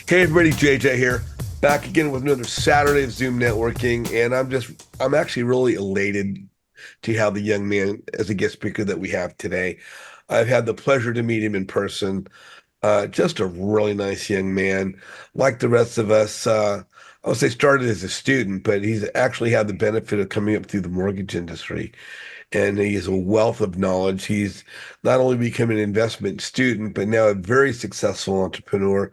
Hey everybody, JJ here, back again with another Saturday of Zoom networking, and I'm actually really elated to have the young man as a guest speaker that we have today. I've had the pleasure to meet him in person. Just a really nice young man, like the rest of us. I would say started as a student, but he's actually had the benefit of coming up through the mortgage industry, and he has a wealth of knowledge. He's not only become an investment student, but now a very successful entrepreneur,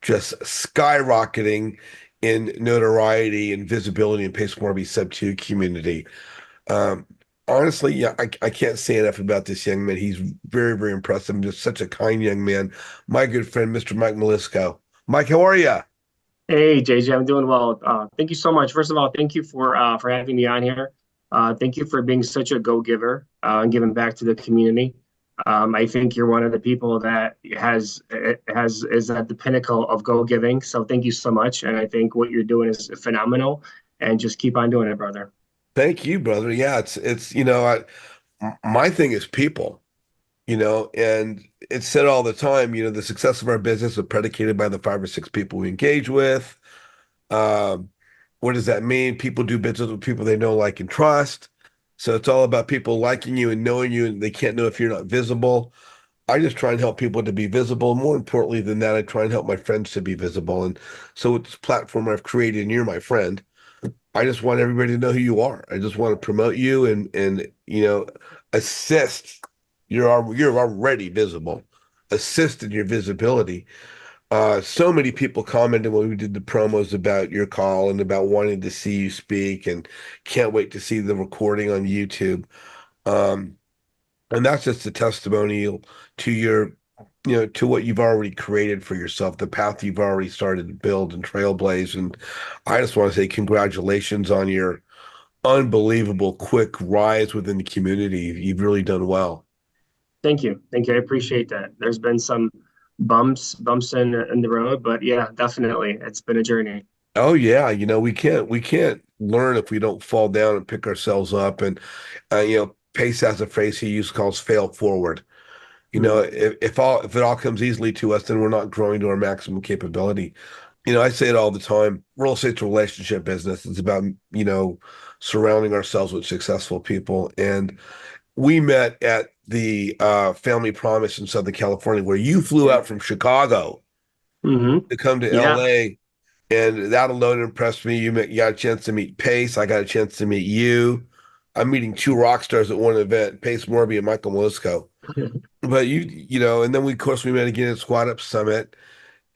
just skyrocketing in notoriety and visibility in Pace Morby Sub 2 community. Um, Honestly, yeah, I can't say enough about this young man. He's very, very impressive and just such a kind young man. My good friend, Mr. Mike Malyszko. Mike, how are you? Hey JJ, I'm doing well. Thank you so much. First of all, thank you for having me on here. Thank you for being such a go-giver and giving back to the community. I think you're one of the people that has is at the pinnacle of go-giving. So thank you so much. And I think what you're doing is phenomenal. And just keep on doing it, brother. Thank you, brother. Yeah, my thing is people. And it's said all the time, the success of our business is predicated by the five or six people we engage with. Um, what does that mean? People do business with people they know, like, and trust. So it's all about people liking you and knowing you, and they can't know if you're not visible. I just try and help people to be visible. More importantly than that, I try and help my friends to be visible. And so with this platform I've created, and you're my friend, I just want everybody to know who you are. I just want to promote you and assist. You're already visible. Assist in your visibility. So many people commented when we did the promos about your call and about wanting to see you speak and can't wait to see the recording on YouTube. Um, and that's just a testimonial to to what you've already created for yourself, the path you've already started to build and trailblaze. And I just want to say congratulations on your unbelievable quick rise within the community. You've really done well. Thank you. Thank you. I appreciate that. There's been some bumps in the road, but yeah, definitely. It's been a journey. Oh yeah, we can't learn if we don't fall down and pick ourselves up. And Pace has a phrase he used calls fail forward. Mm. If it all comes easily to us, then we're not growing to our maximum capability. I say it all the time. Real estate's a relationship business. It's about, surrounding ourselves with successful people. And we met at the Family Promise in Southern California, where you flew Yeah. out from Chicago to come to Yeah. LA. And that alone impressed me. You got a chance to meet Pace. I got a chance to meet you. I'm meeting two rock stars at one event, Pace Morby and Michael Malyszko. But and then of course, we met again at Squad Up Summit.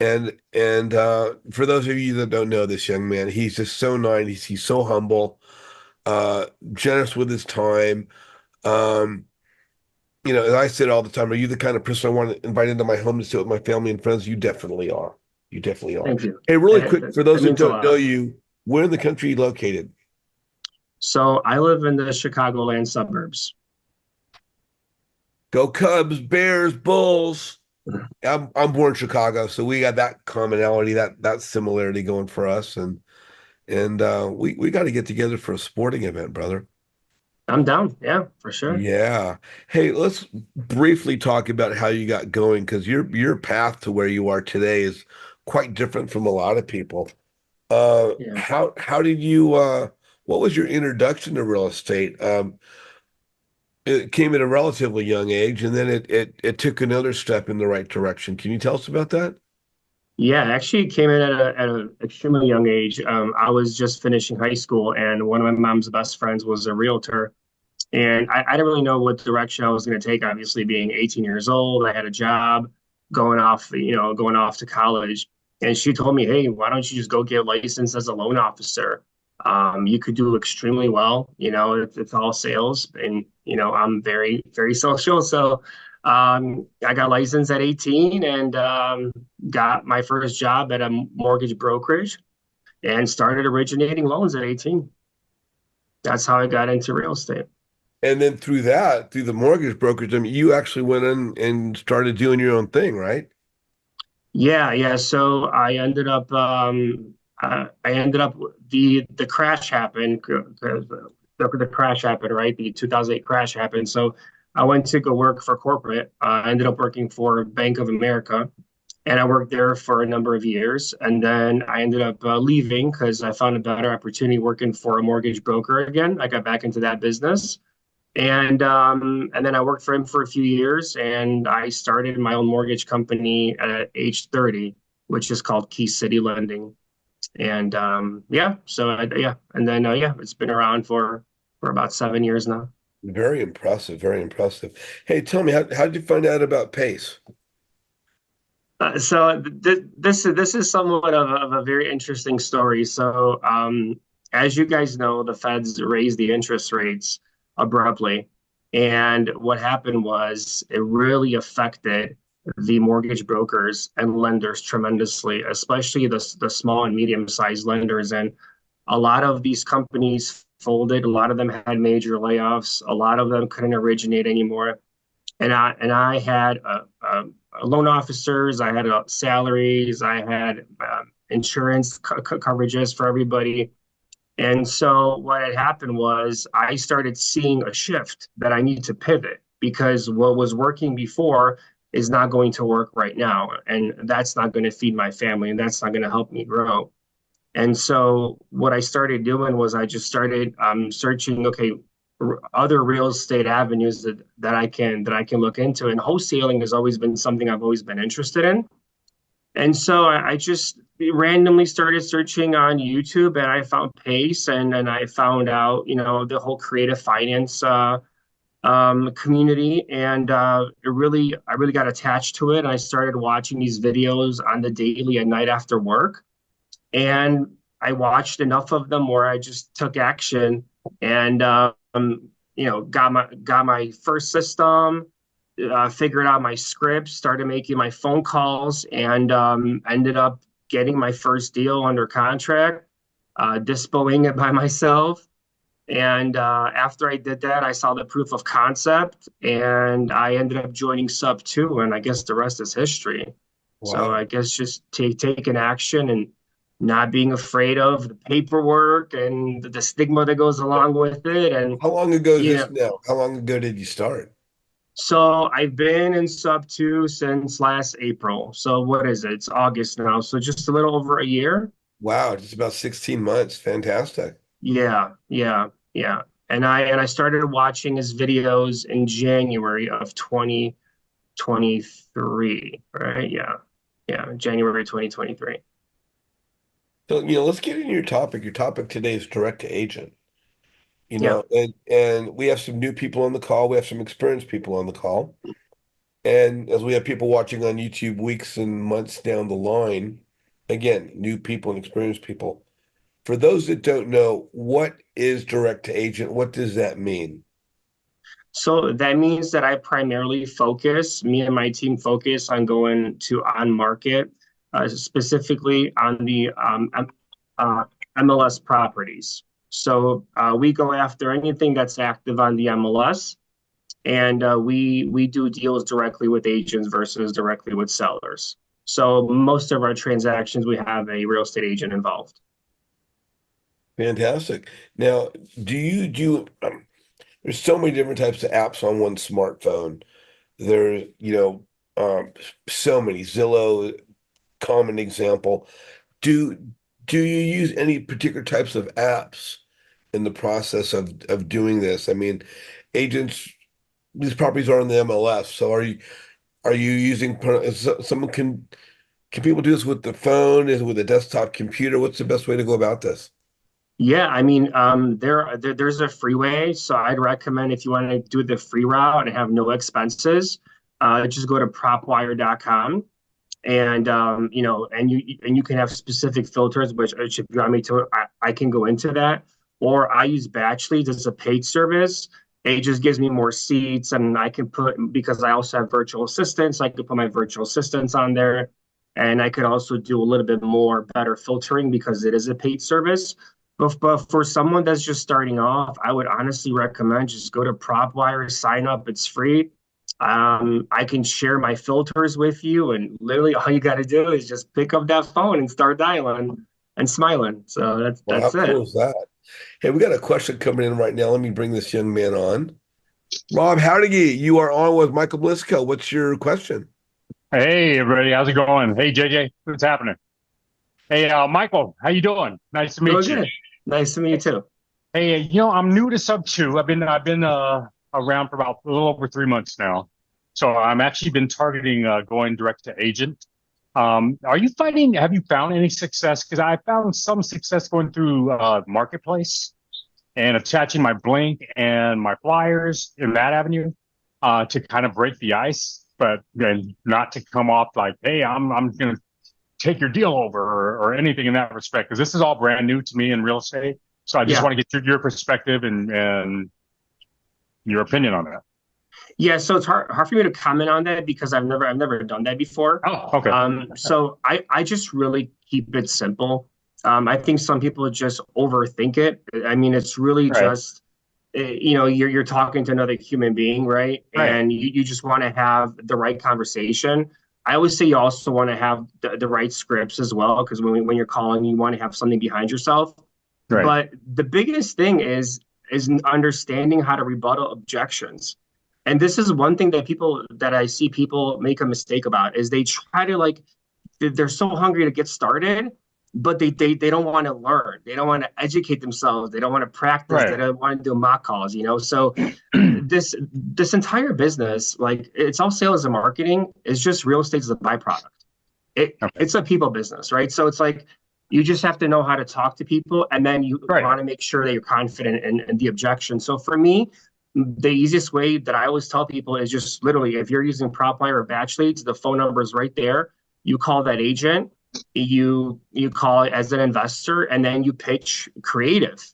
And for those of you that don't know this young man, he's just so nice. He's so humble, uh, generous with his time. Um, as I said all the time, are you the kind of person I want to invite into my home to sit with my family and friends? You definitely are. You definitely are. Thank you. Hey, really quick, for That those that means a don't know lot. you, where in the country are you located? So I live in the Chicagoland suburbs. Go Cubs, Bears, Bulls. I'm born in Chicago, so we got that commonality, that similarity going for us, and we got to get together for a sporting event, brother. I'm down. Yeah, for sure. Yeah. Hey, let's briefly talk about how you got going, because your path to where you are today is quite different from a lot of people. Yeah. How did you what was your introduction to real estate? It came at a relatively young age, and then it took another step in the right direction. Can you tell us about that? Yeah, actually it came in at an extremely young age. I was just finishing high school, and one of my mom's best friends was a realtor. And I didn't really know what direction I was going to take. Obviously, being 18 years old, I had a job, going off to college. And she told me, "Hey, why don't you just go get licensed as a loan officer? You could do extremely well. It's all sales, and I'm very, very social. So, I got licensed at 18 and got my first job at a mortgage brokerage and started originating loans at 18. That's how I got into real estate. And then through the mortgage brokerage, I mean, you actually went in and started doing your own thing, right? Yeah, yeah. So I ended up the crash happened. The crash happened, right? The 2008 crash happened. So I went to go work for corporate. I ended up working for Bank of America, and I worked there for a number of years. And then I ended up leaving because I found a better opportunity working for a mortgage broker again. I got back into that business. And then I worked for him for a few years, and I started my own mortgage company at age 30, which is called Key City Lending. And yeah, and then yeah, it's been around for about 7 years now. Very impressive, very impressive. Hey, tell me, how did you find out about Pace? This is somewhat of a very interesting story. As you guys know, the Feds raised the interest rates abruptly, and what happened was it really affected the mortgage brokers and lenders tremendously, especially the small and medium sized lenders. And a lot of these companies folded. A lot of them had major layoffs. A lot of them couldn't originate anymore. And I had loan officers, I had salaries, I had insurance coverages for everybody. And so what had happened was I started seeing a shift that I need to pivot because what was working before is not going to work right now, and that's not going to feed my family, and that's not going to help me grow. And so what I started doing was I just started searching, okay, other real estate avenues that I can look into. And wholesaling has always been something I've always been interested in. And so I just randomly started searching on YouTube, and I found Pace, and then I found out, the whole creative finance community, and I really got attached to it. And I started watching these videos on the daily at night after work, and I watched enough of them where I just took action and got my first system, figured out my script, started making my phone calls, and ended up getting my first deal under contract, dispoing it by myself. And after I did that, I saw the proof of concept, and I ended up joining Sub 2, and I guess the rest is history. So Wow. I guess just taking action and not being afraid of the paperwork and the stigma that goes along with it. And How long ago is you this know, now? How long ago did you start? so I've been in Sub 2 since last April. So what is it? It's August now. So just a little over a year. Wow, just about 16 months. Fantastic. Yeah, yeah, yeah. And I started watching his videos in January of 2023, right? Yeah. Yeah, January 2023. So, let's get into your topic. Your topic today is direct to agent. Yeah. And we have some new people on the call. We have some experienced people on the call. And as we have people watching on YouTube weeks and months down the line, again, new people and experienced people. For those that don't know, what is direct to agent? What does that mean? So that means that I primarily focus, me and my team focus on going to on market, specifically on the uh, MLS properties. So we go after anything that's active on the MLS, and we do deals directly with agents versus directly with sellers. So most of our transactions, we have a real estate agent involved. Fantastic. Now, do you do, there's so many different types of apps on one smartphone. There's, so many. Zillow, common example. Do do you use any particular types of apps in the process of doing this? I mean, agents, these properties are on the MLS, so are you using someone can people do this with the phone? Is it with a desktop computer? What's the best way to go about this? Yeah, I mean, there's a freeway, so I'd recommend if you want to do the free route and have no expenses, just go to propwire.com, and and you can have specific filters, which if you want me to, I can go into that. Or I use Batch Leads as a paid service. It just gives me more seats, and I can put, because I also have virtual assistants, I could put my virtual assistants on there, and I could also do a little bit more better filtering because it is a paid service. But for someone that's just starting off, I would honestly recommend just go to PropWire, sign up. It's free. I can share my filters with you, and literally all you got to do is just pick up that phone and start dialing and smiling. So that's Well, how that's it. cool is that? Hey, we got a question coming in right now. Let me bring this young man on. Rob Howdy, you are on with Michael Malyszko. What's your question? Hey everybody, how's it going? Hey JJ, what's happening? Hey Michael, how you doing? Nice to Doing meet you. good. Nice to meet you too. Hey, I'm new to Sub 2. I've been around for about a little over 3 months now. So I'm actually been targeting going direct to agent. Are you finding, have you found any success? Because I found some success going through Marketplace and attaching my Blink and my flyers in that avenue to kind of break the ice, but then not to come off like, hey, I'm gonna take your deal over or anything in that respect, because this is all brand new to me in real estate. So I just Yeah. want to get your perspective and your opinion on that. Yeah, so it's hard for me to comment on that because I've never done that before. Oh, okay. So I just really keep it simple. I think some people just overthink it. I mean, it's really Right. just you're talking to another human being, right? Right. And you just want to have the right conversation. I always say you also want to have the right scripts as well, because when you're calling, you want to have something behind yourself. Right. But the biggest thing is understanding how to rebuttal objections. And this is one thing that I see people make a mistake about is they try to like they're so hungry to get started, but they don't want to learn. They don't want to educate themselves. They don't want to practice. They Right. don't want to do mock calls, you know. So this entire business, like it's all sales and marketing, is just real estate as a byproduct. Okay. It's a people business, right? So it's like you just have to know how to talk to people, and then you Right. want to make sure that you're confident in the objection. So for me, the easiest way that I always tell people is just literally if you're using PropWire or Batch Leads, the phone number is right there. You call that agent, you call it as an investor, and then you pitch creative.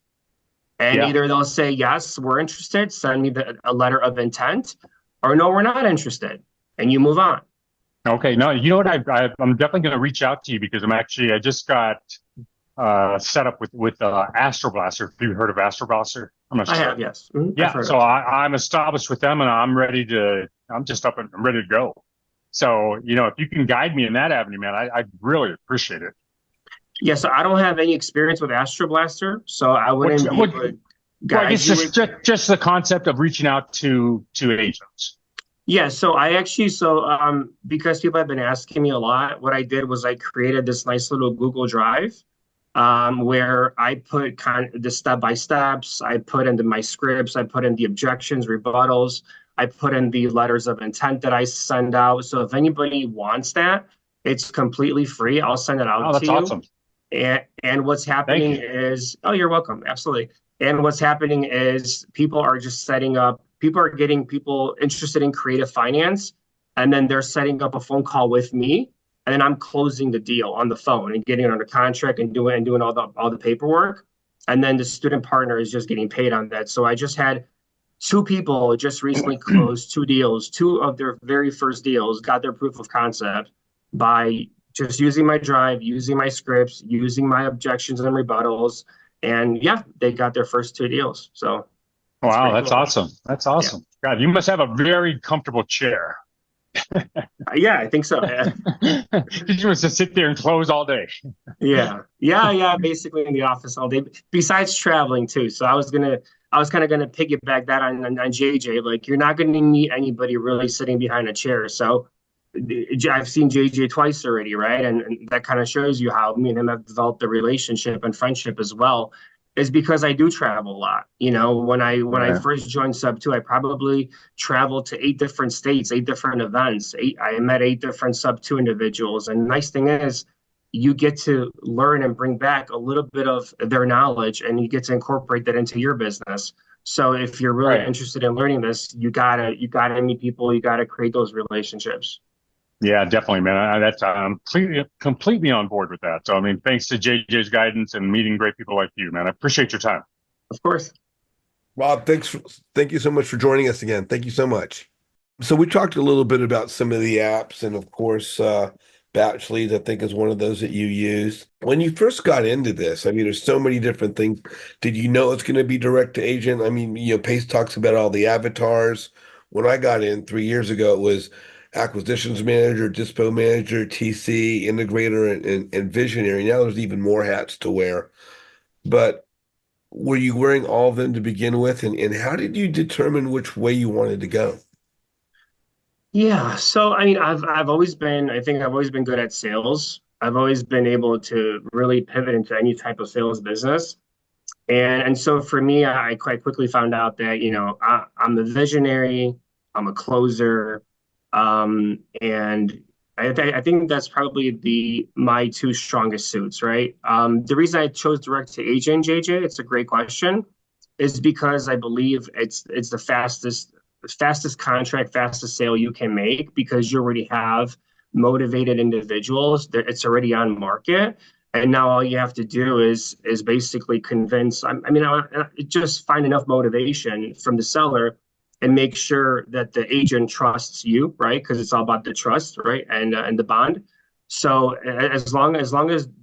And Yeah. either they'll say yes, we're interested, send me a letter of intent, or no, we're not interested, and you move on. Okay. No, you know what? I'm definitely going to reach out to you because I just got set up with Astro Blaster. Have you heard of Astro Blaster? I'm not I have, sure. yes. Mhm. I've Yeah, heard so of it. I'm established with them and I'm just up and I'm ready to go. So, if you can guide me in that avenue, man, I really appreciate it. Yeah, so I don't have any experience with Astro Blaster, so I What, wouldn't be what, able to well, I guide guess you with. just the concept of reaching out to agents. Yeah, so because people have been asking me a lot, what I did was I created this nice little Google Drive where I put kind of the step by steps, I put into my scripts, I put in the objections, rebuttals, I put in the letters of intent that I send out. So if anybody wants that, it's completely free. I'll send it out Oh, to that's you. awesome. And what's Thank happening you. is, oh, you're welcome, absolutely. And what's happening is people are just setting up, people are getting people interested in creative finance, and then they're setting up a phone call with me, and then I'm closing the deal on the phone and getting it under contract and doing all the paperwork. And then the student partner is just getting paid on that. So I just had two people just recently closed two deals, two of their very first deals, got their proof of concept by just using my drive, using my scripts, using my objections and rebuttals. And yeah, they got their first two deals. So it's Wow, pretty that's cool. awesome. That's Yeah. awesome. God, you must have a very comfortable chair. Yeah, I think so. Yeah. You must just sit there and close all day. Yeah. Yeah. Yeah. Basically in the office all day, besides traveling too. So I was kind of gonna piggyback that on JJ. Like you're not gonna meet anybody really sitting behind a chair. So I've seen JJ twice already, right? And that kind of shows you how me and him have developed a relationship and friendship as well. Is because I do travel a lot. You know, when I Right. first joined Sub 2, I probably traveled to eight different states, eight different events. I met eight different Sub 2 individuals. And the nice thing is you get to learn and bring back a little bit of their knowledge and you get to incorporate that into your business. So if you're really Right. interested in learning this, you gotta meet people, you gotta create those relationships. Yeah, definitely, man. I'm completely on board with that. So, I mean, thanks to JJ's guidance and meeting great people like you, man. I appreciate your time. Of course. Rob, thank you so much for joining us again. Thank you so much. So we talked a little bit about some of the apps, and of course, Batch Leads, I think, is one of those that you use. When you first got into this, I mean, there's so many different things. Did you know it's going to be direct to agent? I mean, Pace talks about all the avatars. When I got in 3 years ago, it was acquisitions manager, dispo manager, TC, integrator, and visionary. Now there's even more hats to wear. But were you wearing all of them to begin with? And how did you determine which way you wanted to go? Yeah, so I mean, I've always been, I think I've always been good at sales. I've always been able to really pivot into any type of sales business. And so for me, I quite quickly found out that, I'm a visionary, I'm a closer, and I think that's probably my two strongest suits, right? The reason I chose direct to agent, JJ, it's a great question, is because I believe it's the fastest contract, fastest sale you can make because you already have motivated individuals that it's already on market. And now all you have to do is basically convince. Just find enough motivation from the seller and make sure that the agent trusts you, right? Because it's all about the trust, right? And the bond. So as long as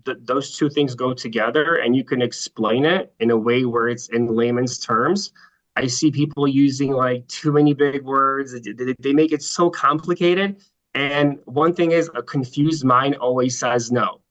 those two things go together and you can explain it in a way where it's in layman's terms, I see people using like too many big words. They make it so complicated. And one thing is, a confused mind always says no.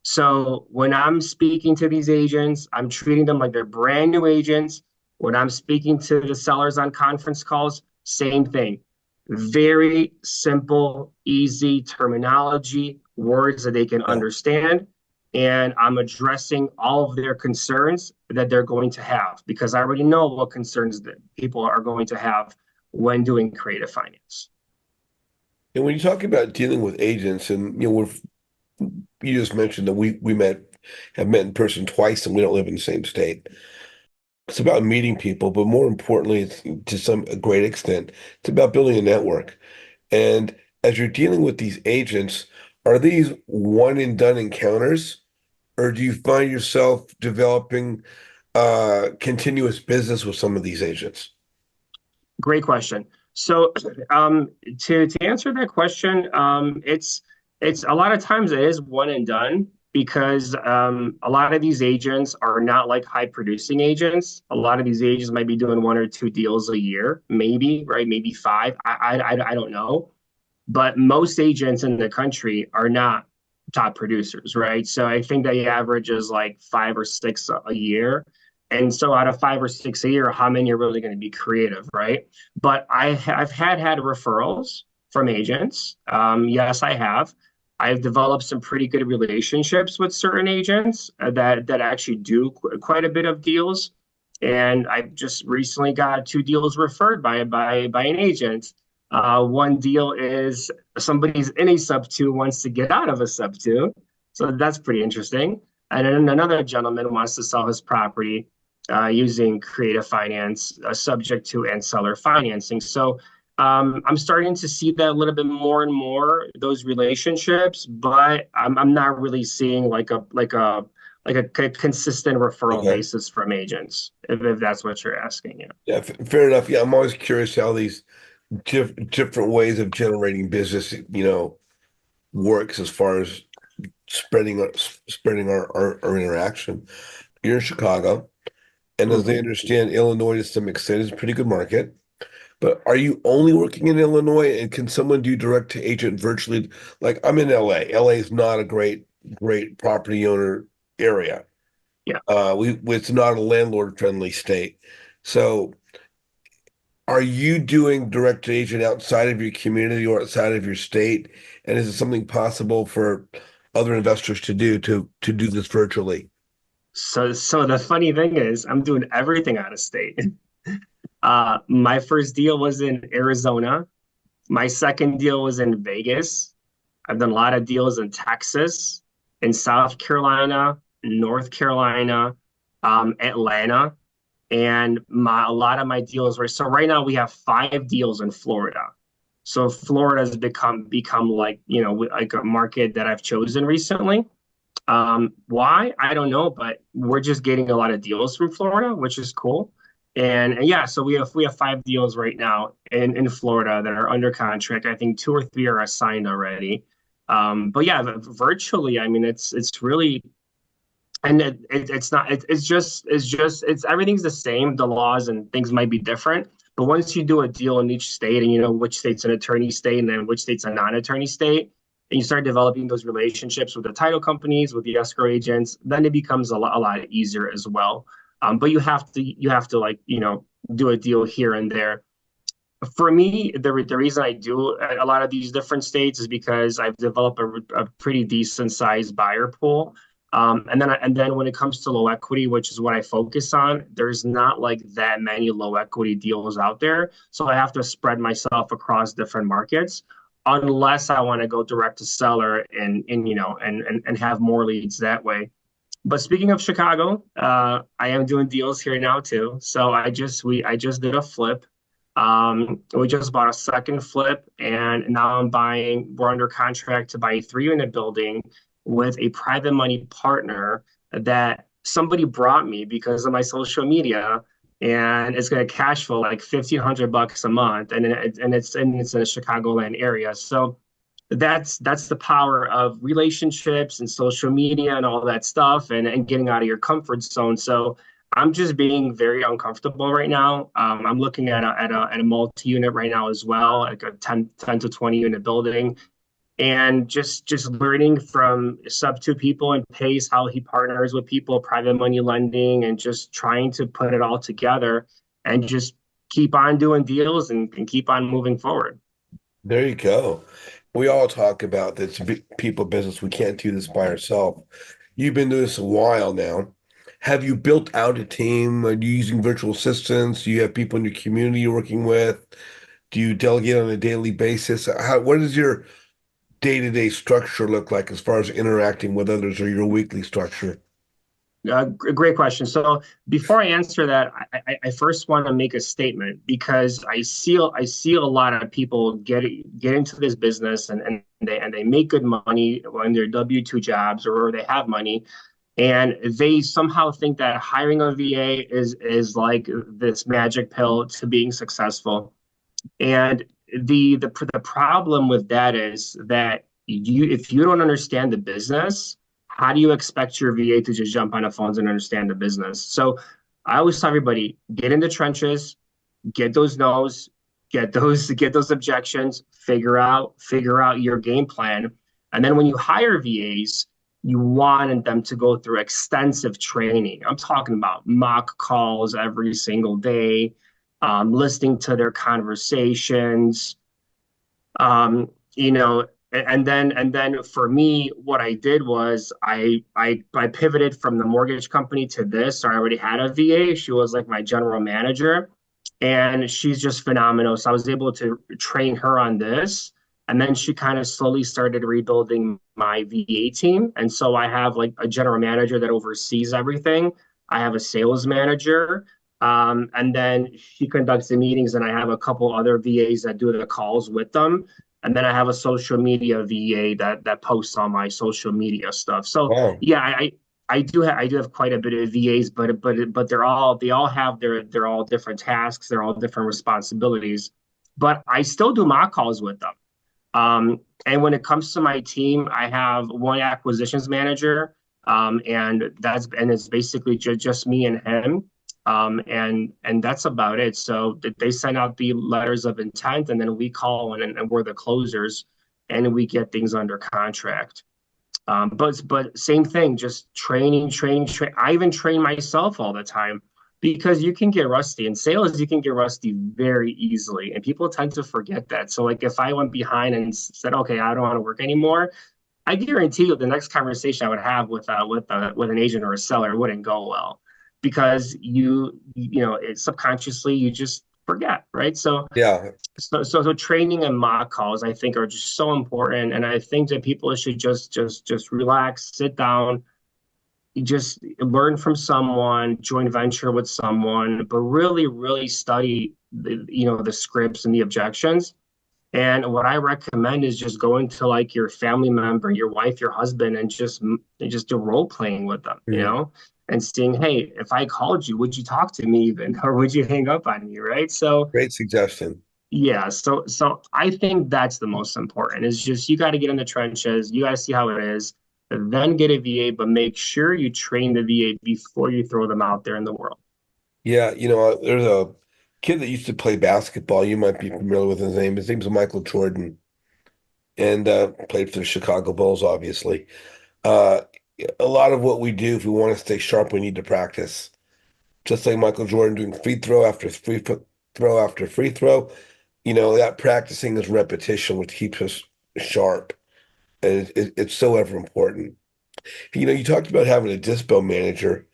So when I'm speaking to these agents, I'm treating them like they're brand new agents. When I'm speaking to the sellers on conference calls, same thing. Very simple, easy terminology, words that they can Yeah. understand. And I'm addressing all of their concerns that they're going to have because I already know what concerns that people are going to have when doing creative finance. And when you talk about dealing with agents, and you just mentioned that we have met in person twice, and we don't live in the same state. It's about meeting people, but more importantly, it's to some a great extent, it's about building a network. And as you're dealing with these agents, are these one and done encounters, or do you find yourself developing continuous business with some of these agents? Great question. So, to answer that question, it's a lot of times it is one and done because a lot of these agents are not like high producing agents. A lot of these agents might be doing one or two deals a year, maybe, right? Maybe five. I don't know. But most agents in the country are not top producers, right? So I think the average is like five or six a year. And so out of five or six a year, how many are really going to be creative, right? But I've had referrals from agents. Yes, I have. I've developed some pretty good relationships with certain agents that actually do quite a bit of deals. And I just recently got two deals referred by an agent. One deal is somebody's in a sub two wants to get out of a sub two, so that's pretty interesting. And then another gentleman wants to sell his property using creative finance, subject to and seller financing. So I'm starting to see that a little bit more and more those relationships, but I'm not really seeing like a consistent referral Okay. basis from agents, if that's what you're asking. Yeah. Yeah, fair enough. Yeah, I'm always curious how these different ways of generating business, works as far as spreading our interaction. You're in Chicago, and as I Mhm. understand, Illinois to some extent is a pretty good market. But are you only working in Illinois, and can someone do direct to agent virtually? Like I'm in LA. LA is not a great property owner area. Yeah. It's not a landlord friendly state. So are you doing direct to agent outside of your community or outside of your state? And is it something possible for other investors to do this virtually? So the funny thing is, I'm doing everything out of state. My first deal was in Arizona. My second deal was in Vegas. I've done a lot of deals in Texas, in South Carolina, North Carolina, Atlanta, and a lot of my deals were. So right now we have five deals in Florida. So Florida has become like like a market that I've chosen recently. Why? I don't know, but we're just getting a lot of deals from Florida, which is cool. And yeah, so we have five deals right now in Florida that are under contract. I think two or three are assigned already. But yeah, virtually, I mean, it's really, and it's not it's everything's the same. The laws and things might be different, but once you do a deal in each state, and you know which state's an attorney state and then which state's a non-attorney state, and you start developing those relationships with the title companies, with the escrow agents, then it becomes a lot easier as well. But you have to like do a deal here and there. For me, the reason I do a lot of these different states is because I've developed a pretty decent sized buyer pool. And then when it comes to low equity, which is what I focus on, there's not like that many low equity deals out there. So I have to spread myself across different markets unless I want to go direct to seller and have more leads that way. But speaking of Chicago, I am doing deals here now too. So I just did a flip. We just bought a second flip, and now we're under contract to buy a 3 unit building with a private money partner that somebody brought me because of my social media, and it's going to cash flow like $1,500 a month, and it's in the Chicagoland area. So that's the power of relationships and social media and all that stuff, and getting out of your comfort zone. So I'm just being very uncomfortable right now. I'm looking at a multi-unit right now as well, like a 10 to 20 unit building, and just learning from sub two people and Pace how he partners with people, private money lending, and just trying to put it all together and just keep on doing deals and keep on moving forward. There you go. We all talk about this people business. We can't do this by ourselves. You've been doing this a while now. Have you built out a team? Are you using virtual assistants? Do you have people in your community you're working with? Do you delegate on a daily basis? What does your day-to-day structure look like as far as interacting with others or your weekly structure? Great question. So before I answer that, I first want to make a statement because I see a lot of people get into this business and they make good money when they're W-2 jobs or they have money, and they somehow think that hiring a VA is like this magic pill to being successful. And the problem with that is that if you don't understand the business, how do you expect your VA to just jump on the phones and understand the business? So I always tell everybody, get in the trenches, get those no's, get those objections, figure out your game plan. And then when you hire VAs, you want them to go through extensive training. I'm talking about mock calls every single day, listening to their conversations, you know, and then for me, what I did was I pivoted from the mortgage company to this. So I already had a VA. She was like my general manager, and she's just phenomenal. So I was able to train her on this. And then she kind of slowly started rebuilding my VA team. And so I have like a general manager that oversees everything. I have a sales manager. And then she conducts the meetings, and I have a couple other VAs that do the calls with them. And then I have a social media VA that posts all my social media stuff. So Wow. yeah, I do have quite a bit of VAs, but they all have their all different tasks, they're all different responsibilities. But I still do mock calls with them. And when it comes to my team, I have one acquisitions manager, and it's basically just me and him. And that's about it. So they send out the letters of intent, and then we call and we're the closers, and we get things under contract. But same thing, just training. I even train myself all the time because you can get rusty in sales. You can get rusty very easily, and people tend to forget that. So like if I went behind and said, "Okay, I don't want to work anymore," I guarantee you the next conversation I would have with an agent or a seller wouldn't go well because subconsciously you just forget, right? So Yeah. so training and mock calls, I think, are just so important, and I think that people should just relax, sit down, just learn from someone, joint venture with someone, but really, really study the scripts and the objections. And what I recommend is just going to like your family member, your wife, your husband, and just do role playing with them, Mm. and seeing, hey, if I called you, would you talk to me even, or would you hang up on me, right? So Great suggestion. yeah, so I think that's the most important is just you got to get in the trenches, you got to see how it is, then get a VA, but make sure you train the VA before you throw them out there in the world. Yeah, there's a kid that used to play basketball. You might be familiar with his name. His name's Michael Jordan, and played for the Chicago Bulls, obviously. Uh, a lot of what we do, if we want to stay sharp, we need to practice. Just like Michael Jordan doing free throw after free throw after free throw. that practicing is repetition, which keeps us sharp. And it's so ever important. You talked about having a dispo manager,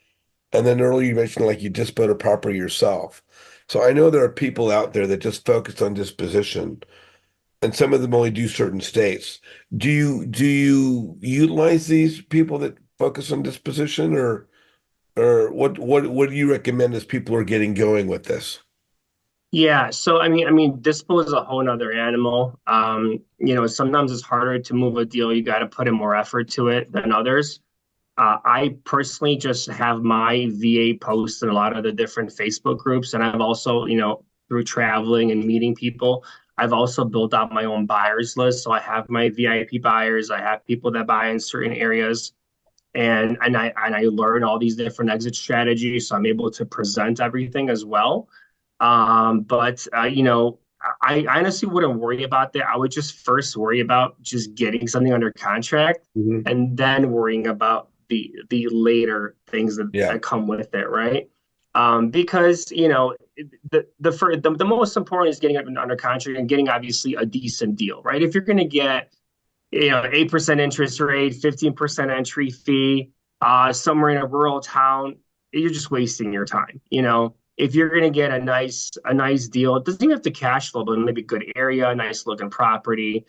and then earlier you mentioned like you dispo a property yourself. So I know there are people out there that just focus on disposition, and some of them only do certain states. Do you utilize these people that focus on disposition, or what do you recommend as people are getting going with this? Yeah, so dispo is a whole nother animal. Sometimes it's harder to move a deal. You got to put in more effort to it than others. I personally just have my VA posts in a lot of the different Facebook groups, and I've also, through traveling and meeting people, I've also built out my own buyers list. So I have my VIP buyers, I have people that buy in certain areas, and I learn all these different exit strategies, so I'm able to present everything as well. But I honestly wouldn't worry about that. I would just first worry about just getting something under contract, Mhm. and then worrying about the later things Yeah. that come with it, right? Because the most important is getting it under contract and getting obviously a decent deal, right? If you're going to get 8% interest rate, 15% entry fee, somewhere in a rural town, you're just wasting your time. If you're going to get a nice deal, it doesn't even have to cash flow, but maybe good area, nice looking property,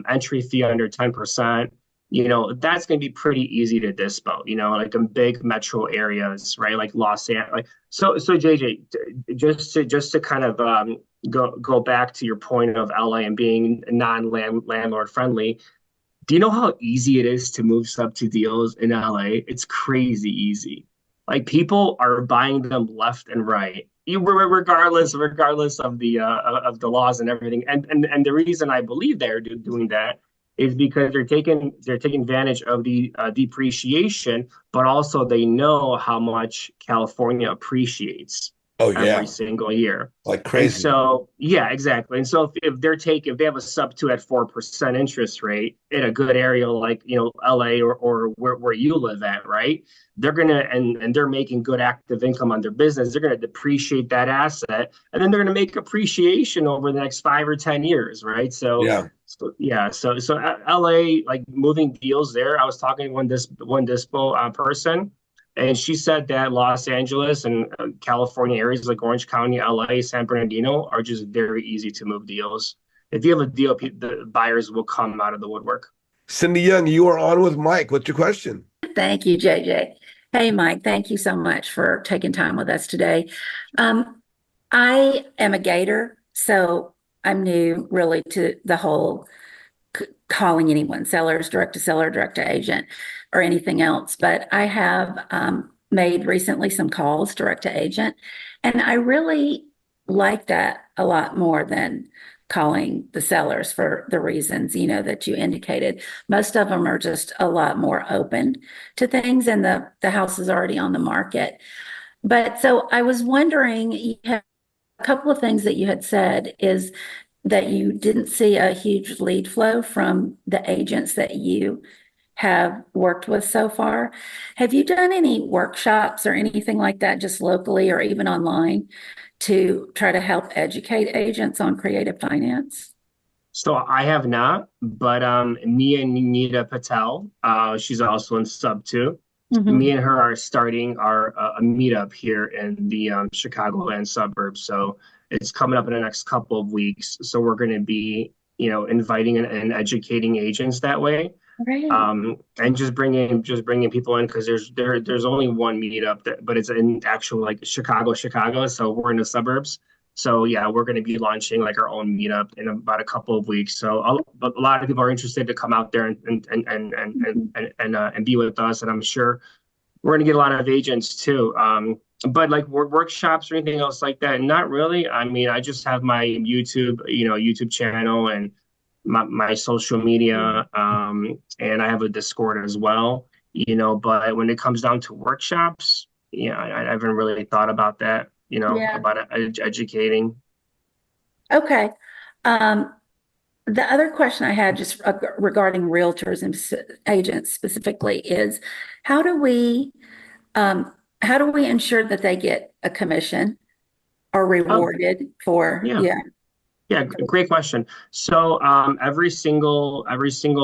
entry fee under 10%. That's going to be pretty easy to dispo. Like in big metro areas, right? Like Los Angeles. Like so, JJ, just to kind of go back to your point of LA and being landlord friendly. Do you know how easy it is to move sub to deals in LA? It's crazy easy. Like people are buying them left and right, regardless of the laws and everything. And the reason I believe they're doing that is because they're taking advantage of the depreciation, but also they know how much California appreciates Oh every yeah, single year. like And crazy. so, yeah, exactly. And so if they have a sub two at 4% interest rate in a good area like LA or where you live at, right? They're gonna and they're making good active income on their business. They're gonna depreciate that asset, and then they're gonna make appreciation over the next 5 or 10 years, right? So, Yeah. so yeah, so LA, like moving deals there. I was talking to one dispo person, and she said that Los Angeles and California areas like Orange County, LA, San Bernardino are just very easy to move deals. If you have a deal, the buyers will come out of the woodwork. Cindy Young, you are on with Mike. What's your question? Thank you, JJ. Hey, Mike, thank you so much for taking time with us today. Um, I am a Gator, so I'm new really to the whole calling anyone sellers, direct to seller, direct to agent, or anything else. But I have made recently some calls direct to agent, and I really like that a lot more than calling the sellers for the reasons that you indicated. Most of them are just a lot more open to things, and the house is already on the market. But so I was wondering, you have a couple of things that you had said is that you didn't see a huge lead flow from the agents that you have worked with so far. Have you done any workshops or anything like that, just locally or even online, to try to help educate agents on creative finance? So I have not, but me and Nita Patel, she's also in sub two. Me Mhm. and her are starting our a meetup here in the Chicagoland suburbs. So it's coming up in the next couple of weeks. So we're going to be, inviting and educating agents that way, Great. and just bringing people in because there's only one meetup but it's in actual like Chicago. So we're in the suburbs. So yeah, we're going to be launching like our own meetup in about a couple of weeks. So but a lot of people are interested to come out there and be with us, and I'm sure we're going to get a lot of agents too. But like workshops or anything else like that, not really. I mean, I just have my YouTube channel and my social media, and I have a Discord as well. But when it comes down to workshops, I haven't really thought about that. Yeah. About educating. Okay. Um, the other question I had just regarding realtors and agents specifically is how do we um, how do we ensure that they get a commission or Oh, rewarded for, yeah. yeah. Yeah, great question. So every single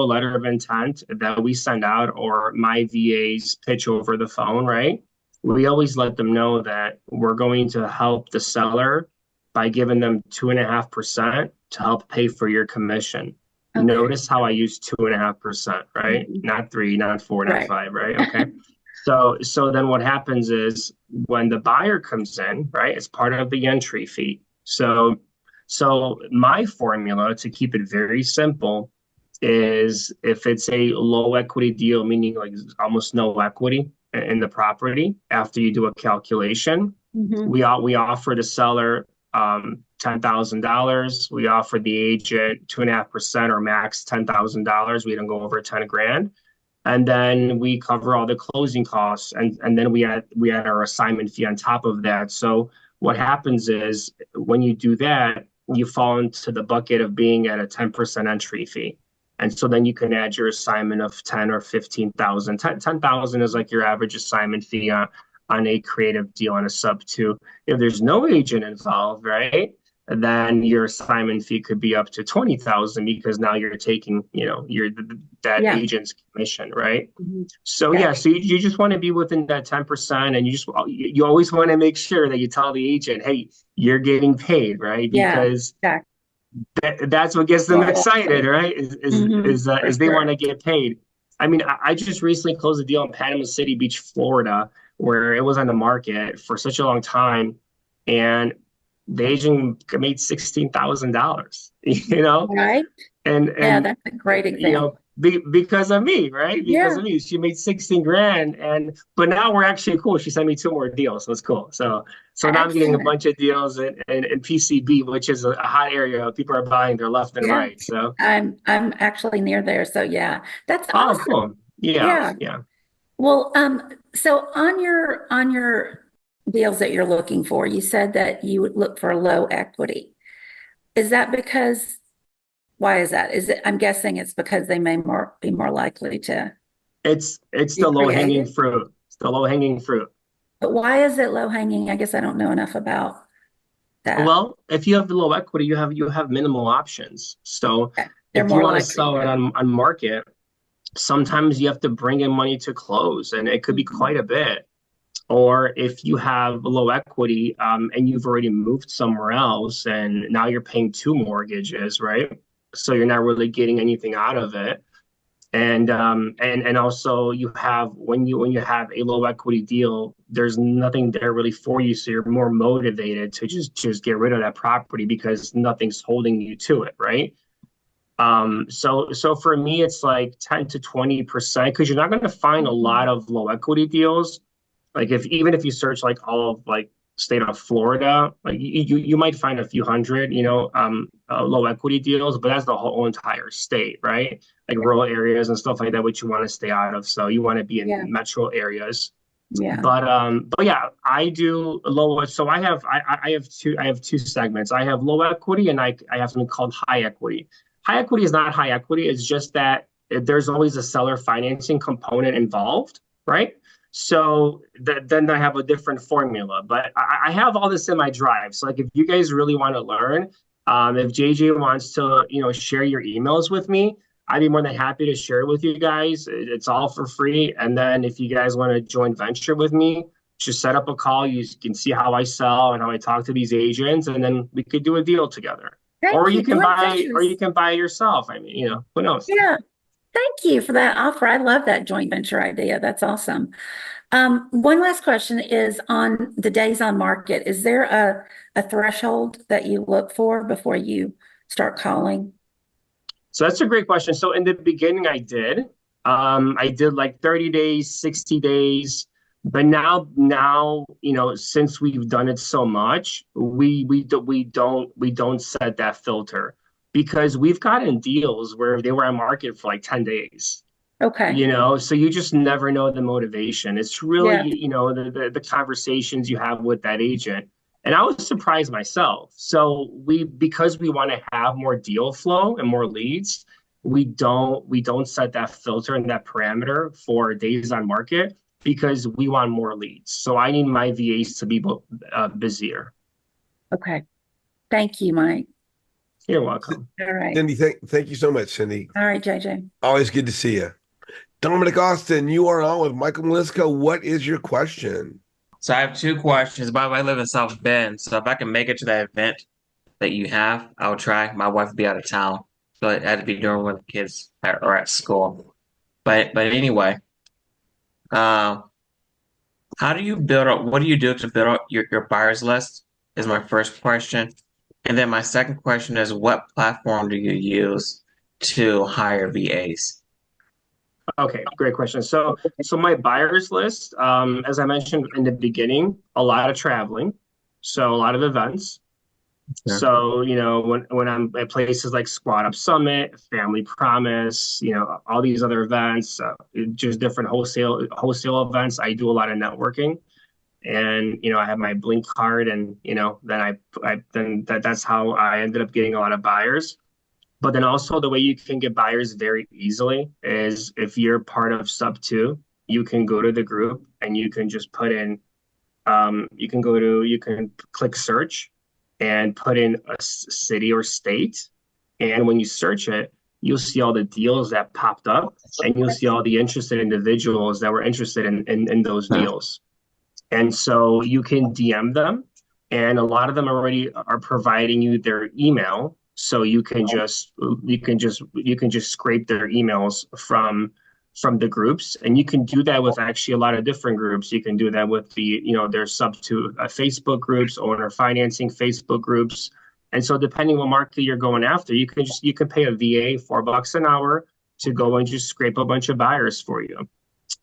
letter of intent that we send out or my VAs pitch over the phone, right? We always let them know that we're going to help the seller by giving them 2.5% to help pay for your commission. Okay. Notice how I use 2.5%, right? Mhm. Not three, not four, not Right. five, right? Okay. So then what happens is when the buyer comes in, right, it's part of the entry fee. So my formula to keep it very simple is if it's a low equity deal, meaning like almost no equity in the property after you do a calculation, Hmm. we offer the seller $10,000. We offer the agent 2.5% or max $10,000. We don't go over 10 grand. And then we cover all the closing costs, and then we add our assignment fee on top of that. So what happens is when you do that, you fall into the bucket of being at a 10% entry fee. And so then you can add your assignment of 10 or 15,000. 10,000 is like your average assignment fee on a creative deal on a sub two. If there's no agent involved, right? Then your assignment fee could be up to 20,000 because now you're taking, that Yeah. agent's commission, right? Mhm. So yeah, Gotcha. so you just want to be within that 10%, and you always want to make sure that you tell the agent, hey, you're getting paid, right? Yeah. Because Exactly. that's what gets them Well, excited, right? Is is hmm. is, uh, For is they want sure. to get paid. I mean, I just recently closed a deal in Panama City Beach, Florida, where it was on the market for such a long time, and the agent made $16,000, Right. and Yeah, and that's a great you know example. because of me, right? Because Yeah. of me, she made 16 grand, and but now we're actually cool. She sent me two more deals, so it's cool. So now I'm getting a Excellent. bunch of deals in PCB, which is a hot area. People are buying, they're left and Yeah. right. So I'm actually near there. So yeah, that's oh, awesome. cool. Yeah, Yeah. yeah. Well, so on your deals that you're looking for, you said that you would look for low equity. Is that because why is that? Is it, I'm guessing it's because they may be more likely to It's be the low hanging creative. fruit. It's the low hanging fruit. But why is it low hanging? I guess I don't know enough about that. Well, if you have the low equity, you have minimal options. So Okay. They're if you more want to likely sell it to. on market, sometimes you have to bring in money to close, and it could be Mhm. quite a bit. Or if you have low equity and you've already moved somewhere else and now you're paying two mortgages, right? So you're not really getting anything out of it. And also you have when you have a low equity deal, there's nothing there really for you. So you're more motivated to just get rid of that property because nothing's holding you to it, right? So for me, it's like 10 to 20% because you're not going to find a lot Mhm. of low equity deals like if even if you search like all of like state of Florida, like you might find a few hundred, low equity deals, but that's the whole entire state, right? Like rural areas and stuff like that, which you want to stay out of. So you want to be in Yeah. metro areas. Yeah. But yeah, I do low. So I have two segments. I have low equity and I have something called high equity. High equity is not high equity. It's just that there's always a seller financing component involved, right? So then I have a different formula. But I have all this in my drive. So like if you guys really want to learn, if JJ wants to, share your emails with me, I'd be more than happy to share it with you guys. It's all for free. And then if you guys want to join venture with me, just set up a call. You can see how I sell and how I talk to these agents, and then we could do a deal together. Or Thank you you. can Joint buy, or you ventures. can buy it yourself. I mean, who knows? Yeah. Thank you for that offer. I love that joint venture idea. That's awesome. One last question is on the days on market. Is there a threshold that you look for before you start calling? So that's a great question. So in the beginning, I did. I did like 30 days, 60 days. But now, since we've done it so much, we don't set that filter because we've gotten deals where they were on market for like 10 days. Okay. So you just never know the motivation. It's really, Yeah. the conversations you have with that agent. And I was surprised myself. So because we want to have more deal flow and more leads, we don't set that filter and that parameter for days on market because we want more leads. So I need my VAs to be busier. Okay. Thank you, Mike. You're welcome. All right. Cindy, thank you so much, Cindy. All right, JJ. Always good to see you. Dominic Austin, you are on with Michael Malyszko. What is your question? So I have two questions. By the way, I live in South Bend, so if I can make it to that event that you have, I'll try. My wife will be out of town, so it had to be during when the kids are at school. But anyway, uh, how do you build up? What do you do to build up your buyers list? Is my first question, and then my second question is, what platform do you use to hire VAs? Okay, great question. So my buyers list, as I mentioned in the beginning, a lot of traveling, so a lot of events. Yeah. So, when I'm at places like Squad Up Summit, Family Promise, all these other events, just different wholesale events, I do a lot of networking. And, I have my Blink card, and, then that's how I ended up getting a lot of buyers. But then also the way you can get buyers very easily is if you're part of sub two, you can go to the group and you can just put in, you can click search and put in a city or state. And when you search it, you'll see all the deals that popped up, and you'll see all the interested individuals that were interested in those deals. And so you can DM them, and a lot of them already are providing you their email. So you can just scrape their emails from the groups, and you can do that with actually a lot of different groups. You can do that with their sub to Facebook groups, owner financing Facebook groups. And so depending what market you're going after, you can pay a VA $4 an hour to go and just scrape a bunch of buyers for you.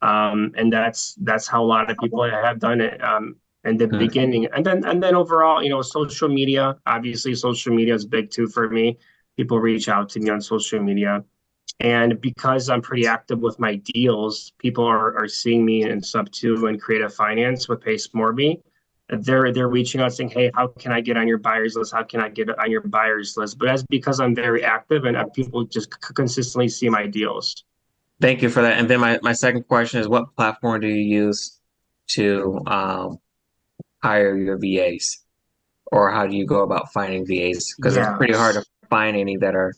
And that's how a lot of people have done it in the beginning. And then overall, social media, obviously social media is big too for me. People reach out to me on social media. And because I'm pretty active with my deals, people are seeing me in sub two and creative finance with Pace Morby. They're reaching out saying, "Hey, how can I get on your buyers list? How can I get on your buyers list?" But that's because I'm very active, and people just consistently see my deals. Thank you for that. And then my second question is, what platform do you use to hire your VAs? Or how do you go about finding VAs? Because it's pretty hard to find any that are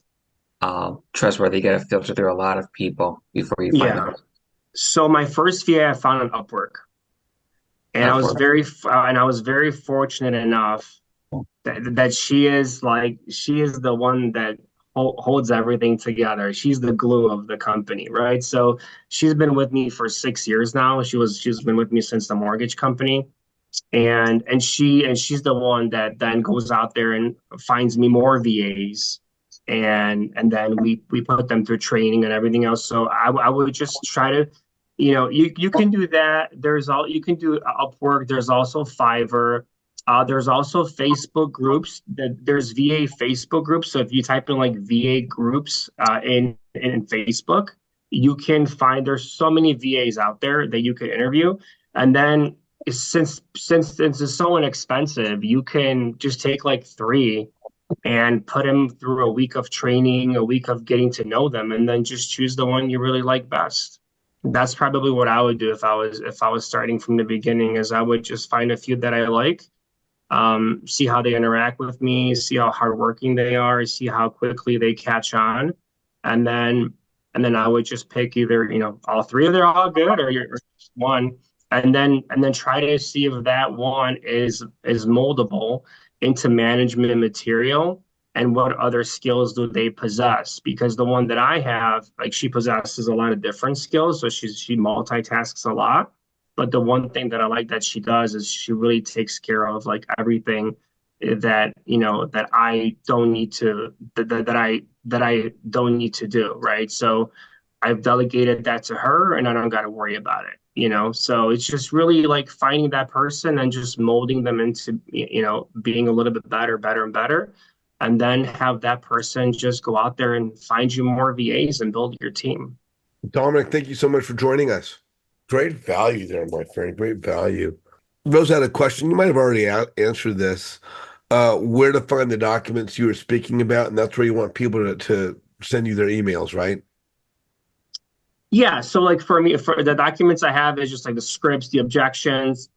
trustworthy. You got to filter through a lot of people before you find them. So my first VA I found on Upwork. And I was very fortunate enough that she is the one that holds everything together. She's the glue of the company, right? So she's been with me for 6 years now. She's been with me since the mortgage company. And she's the one that then goes out there and finds me more VAs. And then we put them through training and everything else. So I would just try to, you can do that. You can do Upwork. There's also Fiverr. There's also Facebook groups. There's VA Facebook groups. So if you type in like VA groups in Facebook, you can find there's so many VAs out there that you can interview. And then since it's so inexpensive, you can just take like 3 and put them through a week of training, a week of getting to know them, and then just choose the one you really like best. That's probably what I would do if I was starting from the beginning. Is I would just find a few that I like, see how they interact with me, see how hardworking they are, see how quickly they catch on, and then I would just pick either all 3 of they're all good or just one, and then try to see if that one is moldable into management material, and what other skills do they possess. Because the one that I have, like, she possesses a lot of different skills, so she multitasks a lot. But the one thing that I like that she does is she really takes care of like everything that that I don't need to that I don't need to do, right? So I've delegated that to her, and I don't got to worry about it. So it's just really like finding that person and just molding them into being a little bit better and better, and then have that person just go out there and find you more VAs and build your team. Dominic, thank you so much for joining us. Great value there, my friend. Great value. Rose had a question. You might have already answered this. Where to find the documents you were speaking about, and that's where you want people to send you their emails, right? Yeah, so like for me, for the documents I have is just like the scripts, the objections,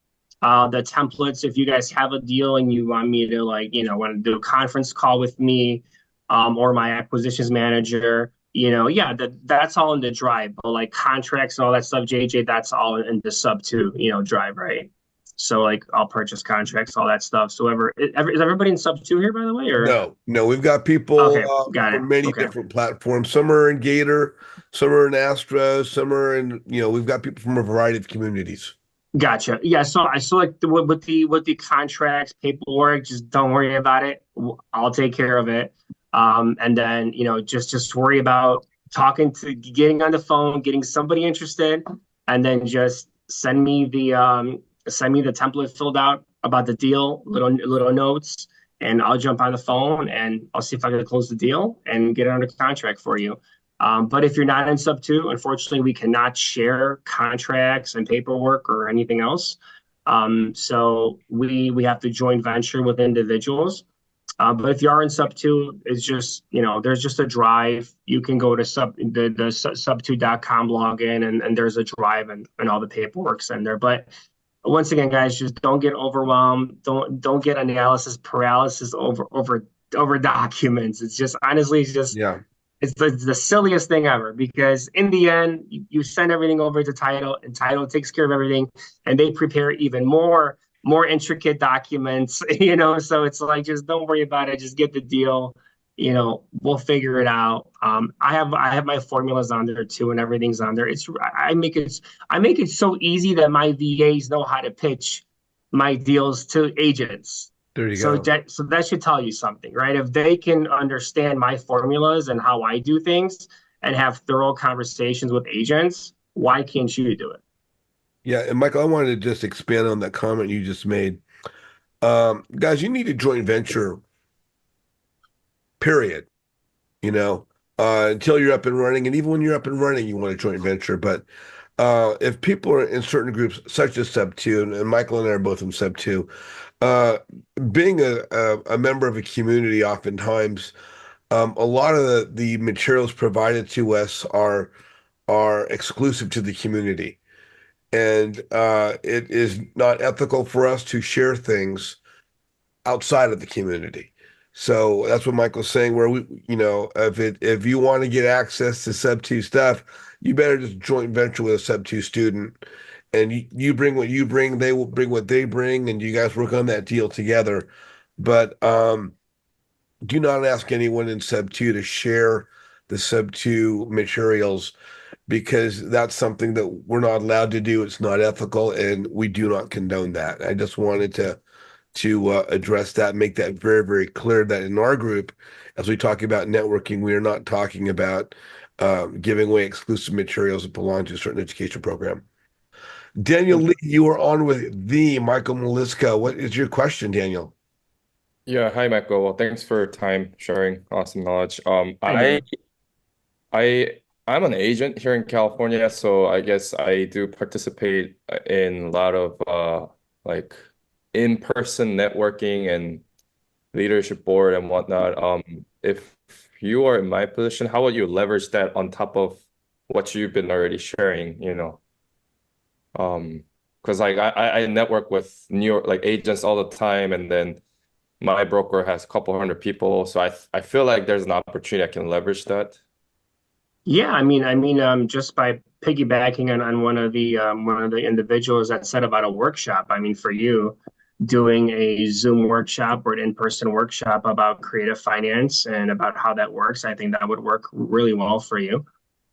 the templates. If you guys have a deal and you want me to want to do a conference call with me, or my acquisitions manager. Yeah, that's all in the drive. But like contracts and all that stuff, JJ, that's all in the sub two, drive, right? So like I'll purchase contracts, all that stuff. So is everybody in sub two here, by the way, or No, we've got people okay, got it. from many Okay. different platforms. Some are in Gator, some are in Astro, some are in, we've got people from a variety of communities. Gotcha. Yeah, so I saw like with the contracts, paperwork, just don't worry about it. I'll take care of it. And then, just worry about getting on the phone, getting somebody interested, and then just send me the template filled out about the deal, little notes, and I'll jump on the phone and I'll see if I can close the deal and get it under contract for you. But if you're not in sub two, unfortunately, we cannot share contracts and paperwork or anything else. So we have to joint venture with individuals. But if you are in sub two, it's just, there's just a drive. You can go to the sub2.com login and there's a drive and all the paperwork's in there. But once again, guys, just don't get overwhelmed. Don't get analysis paralysis over documents. It's just honestly, Yeah. it's the silliest thing ever because in the end, you send everything over to title and title takes care of everything and they prepare even more intricate documents, so it's like, just don't worry about it. Just get the deal, we'll figure it out. I have my formulas on there too and everything's on there. I make it so easy that my VAs know how to pitch my deals to agents. There you So go. that should tell you something, right? If they can understand my formulas and how I do things and have thorough conversations with agents, why can't you do it? Yeah, and Michael, I wanted to just expand on that comment you just made. Guys, you need a joint venture, period. Until you're up and running, and even when you're up and running, you want a joint venture. But if people are in certain groups, such as Sub Two, and Michael and I are both in Sub Two, uh, being a member of a community, oftentimes, a lot of the materials provided to us are exclusive to the community. And it is not ethical for us to share things outside of the community. So that's what Michael's saying, where if you want to get access to Sub 2 stuff, you better just joint venture with a Sub 2 student. And you bring what you bring, they will bring what they bring, and you guys work on that deal together. But do not ask anyone in Sub 2 to share the Sub 2 materials because that's something that we're not allowed to do. It's not ethical, and we do not condone that. I just wanted to address that, make that very, very clear that in our group, as we talk about networking, we are not talking about giving away exclusive materials that belong to a certain education program. Daniel Lee, you are on with the Michael Malyszko. What is your question, Daniel? Yeah, hi Michael. Well, thanks for your time sharing awesome knowledge. I know. I'm an agent here in California, so I guess I do participate in a lot of like in-person networking and leadership board and whatnot. If you are in my position, how would you leverage that on top of what you've been already sharing, because like I network with New York like agents all the time, and then my broker has a couple hundred people, so I feel like there's an opportunity I can leverage that. Yeah, just by piggybacking on one of the individuals that said about a workshop. I mean, for you, doing a Zoom workshop or an in-person workshop about creative finance and about how that works, I think that would work really well for you.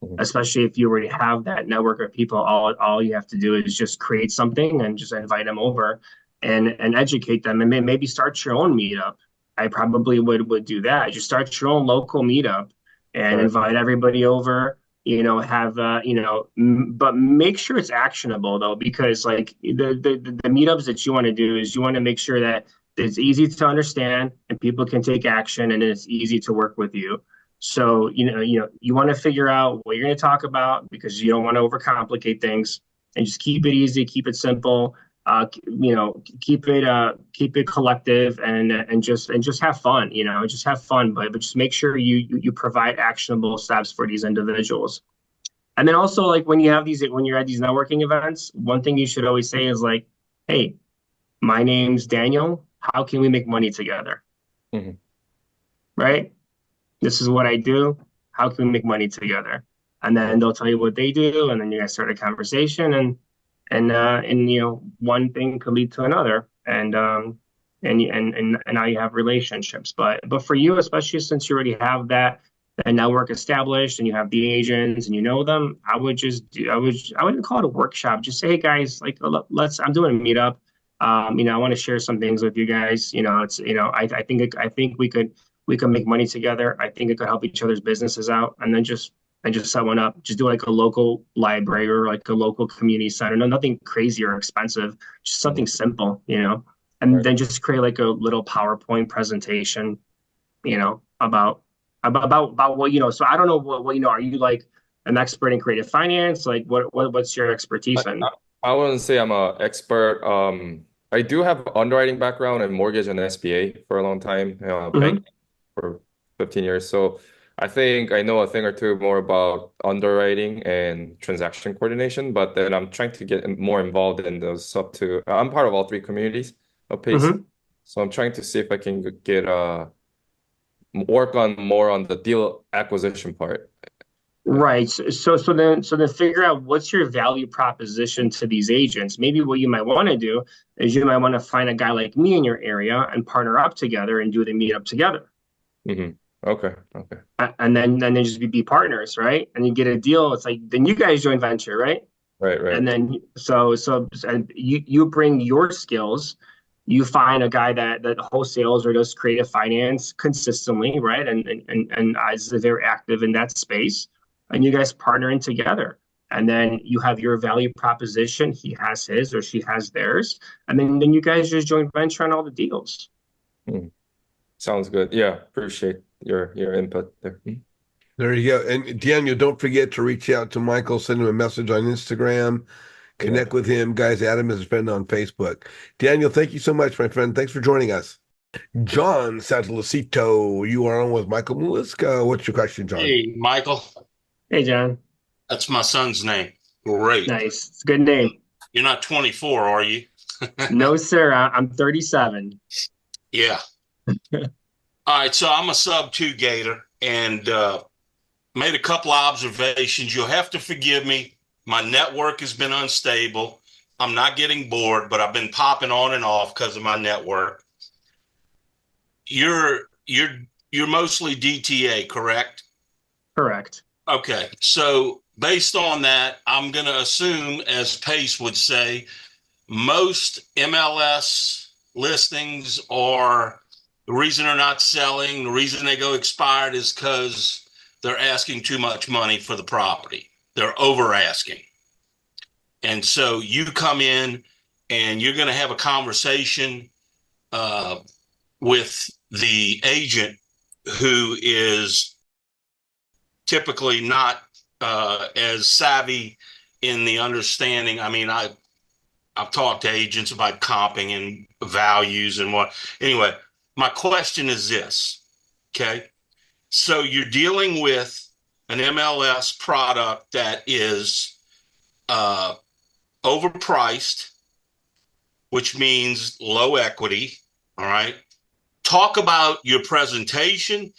Mhm. Especially if you already have that network of people, all you have to do is just create something and just invite them over and educate them and maybe start your own meetup. I probably would do that. Just start your own local meetup and Right. invite everybody over. But make sure it's actionable though, because like the meetups that you want to do is you want to make sure that it's easy to understand and people can take action and it's easy to work with you. So, you want to figure out what you're going to talk about because you don't want to overcomplicate things and just keep it easy, keep it simple, keep it collective and just have fun, just have fun, but just make sure you provide actionable steps for these individuals. And then also like when you're at these networking events, one thing you should always say is like, hey, my name's Daniel. How can we make money together? Mhm. Right? This is what I do. How can we make money together? And then they'll tell you what they do, and then you guys start a conversation, and one thing could lead to another, and now you have relationships. But for you, especially since you already have that network established and you have the agents and you know them, I wouldn't call it a workshop. Just say, hey guys, like let's I'm doing a meetup. I want to share some things with you guys. I think we could make money together. I think it could help each other's businesses out, and then just set one up. Just do like a local library or like a local community center. No, nothing crazy or expensive. Just something simple, and Right. then just create like a little PowerPoint presentation, about what you know. So I don't know what you know. Are you like an expert in creative finance? Like what's your I, expertise in? I I wouldn't say I'm an expert. I do have underwriting background in mortgage and SBA for a long time, Hmm. banking for 15 years. So I think I know a thing or two more about underwriting and transaction coordination, but then I'm trying to get more involved in those sub two. I'm part of all three communities of PACE. Hmm. So I'm trying to see if I can get work on more on the deal acquisition part. Right. So then figure out what's your value proposition to these agents. Maybe what you might want to do is you might want to find a guy like me in your area and partner up together and do the meetup together. Hmm. Okay. Okay. And then just be partners, right? And you get a deal. It's like then you guys join venture, right? Right. And Right. then and you bring your skills. You find a guy that wholesales or does creative finance consistently, right? And is very active in that space, and you guys partner in together. And then you have your value proposition. He has his or she has theirs, and then you guys just joint venture on all the deals. Hmm. Sounds good. Yeah, appreciate your input there. Hmm. There you go. And Daniel, don't forget to reach out to Michael, send him a message on Instagram, Yeah. connect with him. Guys, add him as a friend on Facebook. Daniel, thank you so much, my friend. Thanks for joining us. John Santalacito, you are on with Michael Malyszko. What's your question, John? Hey, Michael. Hey, John. That's my son's name. Great. Nice. It's a good name. You're not 24, are you? No, sir. I'm 37. Yeah. All right. So I'm a sub two gator and made a couple of observations. You'll have to forgive me. My network has been unstable. I'm not getting bored, but I've been popping on and off because of my network. You're you're you're mostly DTA, correct? Correct. Okay. So based on that, I'm going to assume, as Pace would say, most MLS listings are the reason they're not selling, the reason they go expired is because they're asking too much money for the property. They're over asking. And so you come in and you're going to have a conversation uh, with the agent who is typically not as savvy in the understanding. I mean, I've talked to agents about comping and values and what. Anyway, my question is this, okay? So you're dealing with an MLS product that is uh, overpriced, which means low equity, all right? Talk about your presentation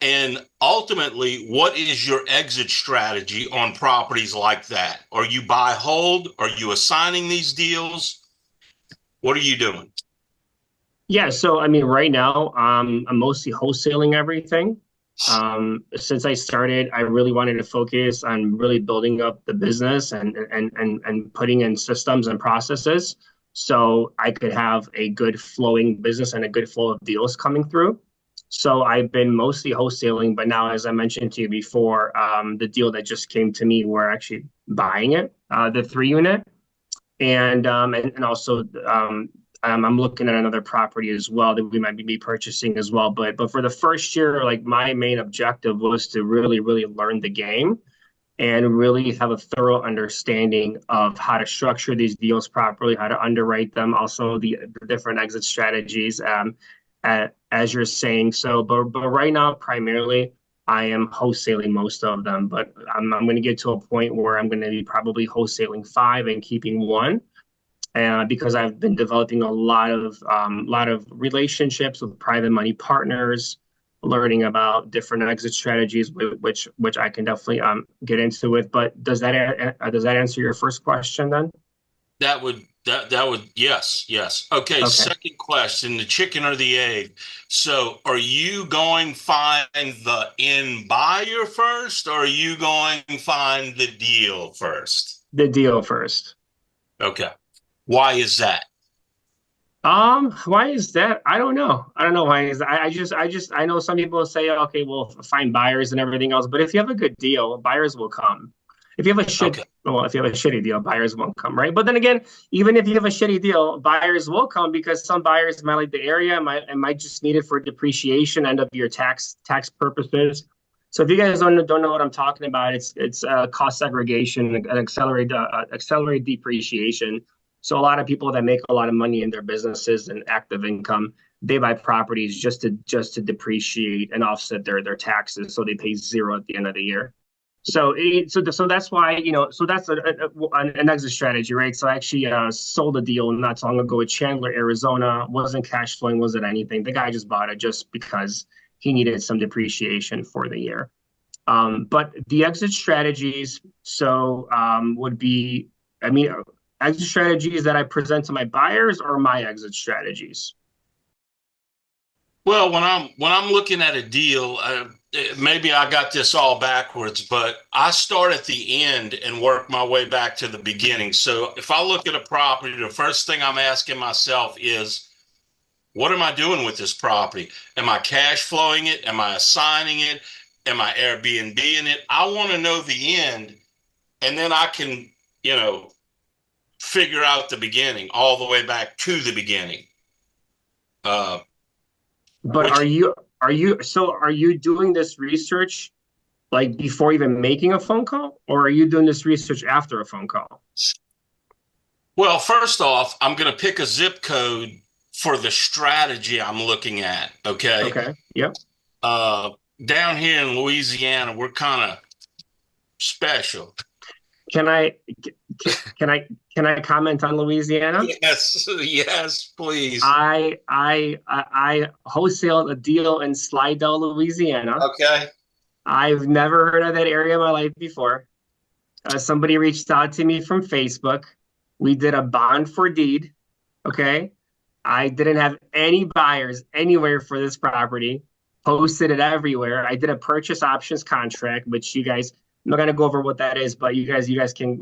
and ultimately, what is your exit strategy on properties like that? Are you buy hold? Are you assigning these deals? What are you doing? Yeah, so I mean, right now, I'm mostly wholesaling everything. Since I started, I really wanted to focus on really building up the business and putting in systems and processes so I could have a good flowing business and a good flow of deals coming through. So I've been mostly wholesaling, but now, as I mentioned to you before, the deal that just came to me, we're actually buying it, the 3 unit and also I'm looking at another property as well that we might be purchasing as well. But for the first year, like my main objective was to really learn the game and really have a thorough understanding of how to structure these deals properly, how to underwrite them, also the different exit strategies, as you're saying. So, but right now, primarily, I am wholesaling most of them, but I'm going to get to a point where I'm going to be probably wholesaling five and keeping one, because I've been developing a lot of relationships with private money partners, learning about different exit strategies, which I can definitely get into with. But does that answer your first question then? That would yes. Okay, Okay. second question, the chicken or the egg. So are you going find the end buyer first, or are you going find the deal first? The deal first. Okay. Why is that? Why is that? I don't know. I don't know why is that. I know some people say, okay, we'll find buyers and everything else, but if you have a good deal, buyers will come. If you have a Okay. if you have a shitty deal, buyers won't come, right? But then again, even if you have a shitty deal, buyers will come because some buyers might like the area, might just need it for depreciation, end of your tax purposes. So if you guys don't know what I'm talking about, it's cost segregation and accelerated depreciation. So a lot of people that make a lot of money in their businesses and active income, they buy properties just to depreciate and offset their taxes, so they pay zero at the end of the year. So that's why, so that's an exit strategy, right? So I actually sold a deal not so long ago with Chandler, Arizona. Wasn't cash flowing, wasn't anything. The guy just bought it just because he needed some depreciation for the year. But the exit strategies, would be, I mean, exit strategies that I present to my buyers or my exit strategies? Well, when I'm looking at a deal, maybe I got this all backwards, but I start at the end and work my way back to the beginning. So if I look at a property, the first thing I'm asking myself is, what am I doing with this property? Am I cash flowing it? Am I assigning it? Am I Airbnb-ing it? I want to know the end, and then I can, figure out the beginning all the way back to the beginning. But Which are you doing this research like before even making a phone call, or are you doing this research after a phone call? Well, first off, I'm going to pick a zip code for the strategy I'm looking at. Okay. Okay. Yep. Down here in Louisiana, we're kind of special. Can I can I comment on Louisiana? Yes, please. I wholesaled a deal in Slidell, Louisiana. Okay. I've never heard of that area in my life before. Somebody reached out to me from Facebook. We did a bond for deed. Okay. I didn't have any buyers anywhere for this property. Posted it everywhere. I did a purchase options contract, which you guys, I'm not gonna go over what that is, but you guys can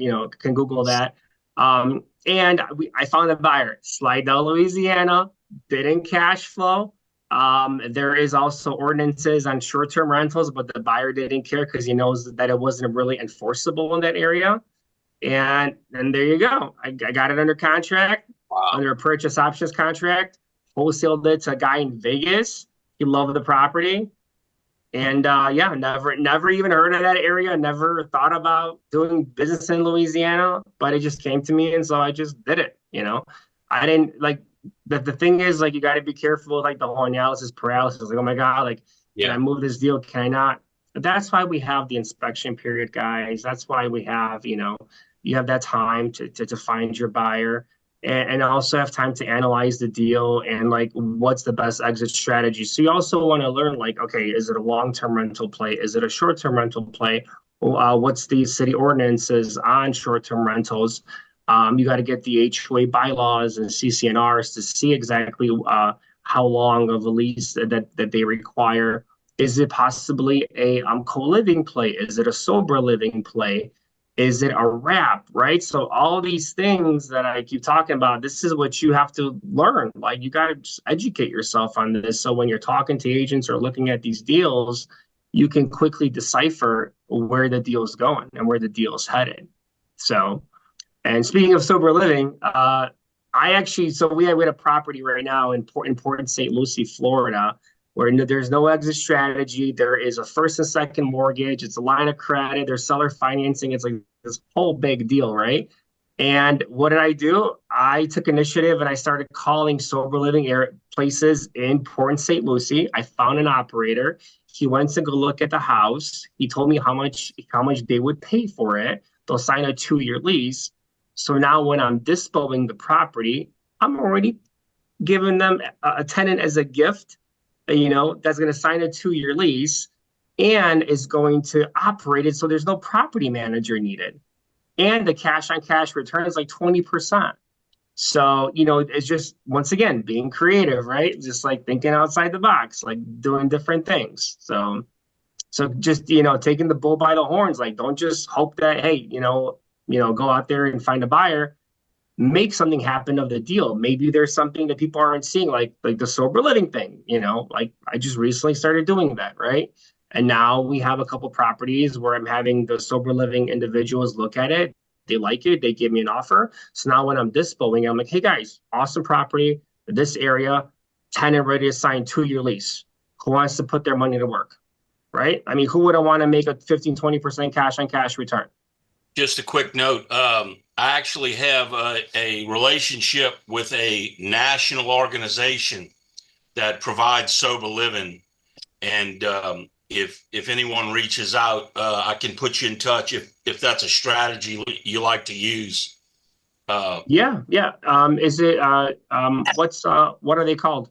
Google that. And I found a buyer, Slidell, Louisiana, didn't cash flow. There is also ordinances on short-term rentals, but the buyer didn't care because he knows that it wasn't really enforceable in that area. And there you go. I got it under contract, under a purchase options contract, wholesaled it to a guy in Vegas. He loved the property. And never even heard of that area. Never thought about doing business in Louisiana, but it just came to me, and so I just did it. I didn't like the thing is, like, you got to be careful with like the whole analysis paralysis. Like, oh my god, like, can I move this deal? Can I not? But that's why we have the inspection period, guys. That's why we have you have that time to find your buyer. And also have time to analyze the deal and like what's the best exit strategy. So you also want to learn, like, okay, is it a long-term rental play? Is it a short-term rental play? What's the city ordinances on short-term rentals? You got to get the HOA bylaws and CCNRs to see exactly how long of a lease that they require. Is it possibly a co-living play? Is it a sober living play? Is it a wrap, right? So all these things that I keep talking about, this is what you have to learn. Like, you got to just educate yourself on this. So when you're talking to agents or looking at these deals, you can quickly decipher where the deal is going and where the deal is headed. So, and speaking of sober living, we had a property right now in Port St. Lucie, Florida, where there's no exit strategy. There is a first and second mortgage. It's a line of credit. There's seller financing. It's like this whole big deal, right? And what did I do? I took initiative and I started calling sober living places in Port St. Lucie. I found an operator. He went to go look at the house. He told me how much they would pay for it. They'll sign a 2-year lease. So now when I'm disposing the property, I'm already giving them a tenant as a gift. that's going to sign a 2-year lease and is going to operate it so there's no property manager needed. And the cash on cash return is like 20%. So, it's just, once again, being creative, right? Just like thinking outside the box, like doing different things. So just, taking the bull by the horns, like don't just hope that, hey, go out there and find a buyer, make something happen of the deal. Maybe there's something that people aren't seeing, like the sober living thing, like I just recently started doing that, right? And now we have a couple properties where I'm having the sober living individuals look at it. They like it. They give me an offer. So now when I'm dispoing, I'm like, hey guys, awesome property, this area, tenant ready to sign 2-year lease. Who wants to put their money to work? Right? I mean, who wouldn't want to make a 15-20% cash on cash return? Just a quick note. I actually have a relationship with a national organization that provides sober living. And if anyone reaches out, I can put you in touch if that's a strategy you like to use. Yeah. Is it what are they called?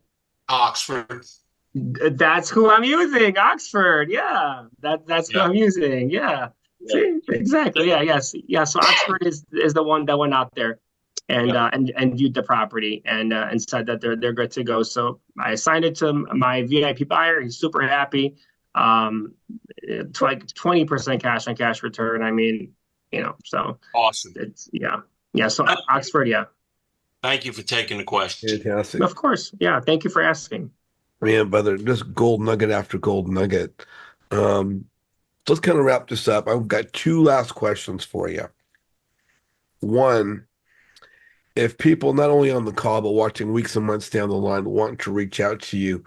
Oxford. That's who I'm using. Oxford. Yeah. That's who I'm using. Yeah. See, exactly. Yeah. Yes. Yeah. So Oxford is the one that went out there and viewed the property and said that they're good to go. So I assigned it to my VIP buyer. He's super happy. To like 20% cash on cash return. I mean, so Awesome. Yeah. So Oxford. Yeah. Thank you for taking the question. Fantastic. Of course. Yeah. Thank you for asking. Man, brother, just gold nugget after gold nugget. So let's kind of wrap this up. I've got 2 last questions for you. One, if people not only on the call but watching weeks and months down the line want to reach out to you,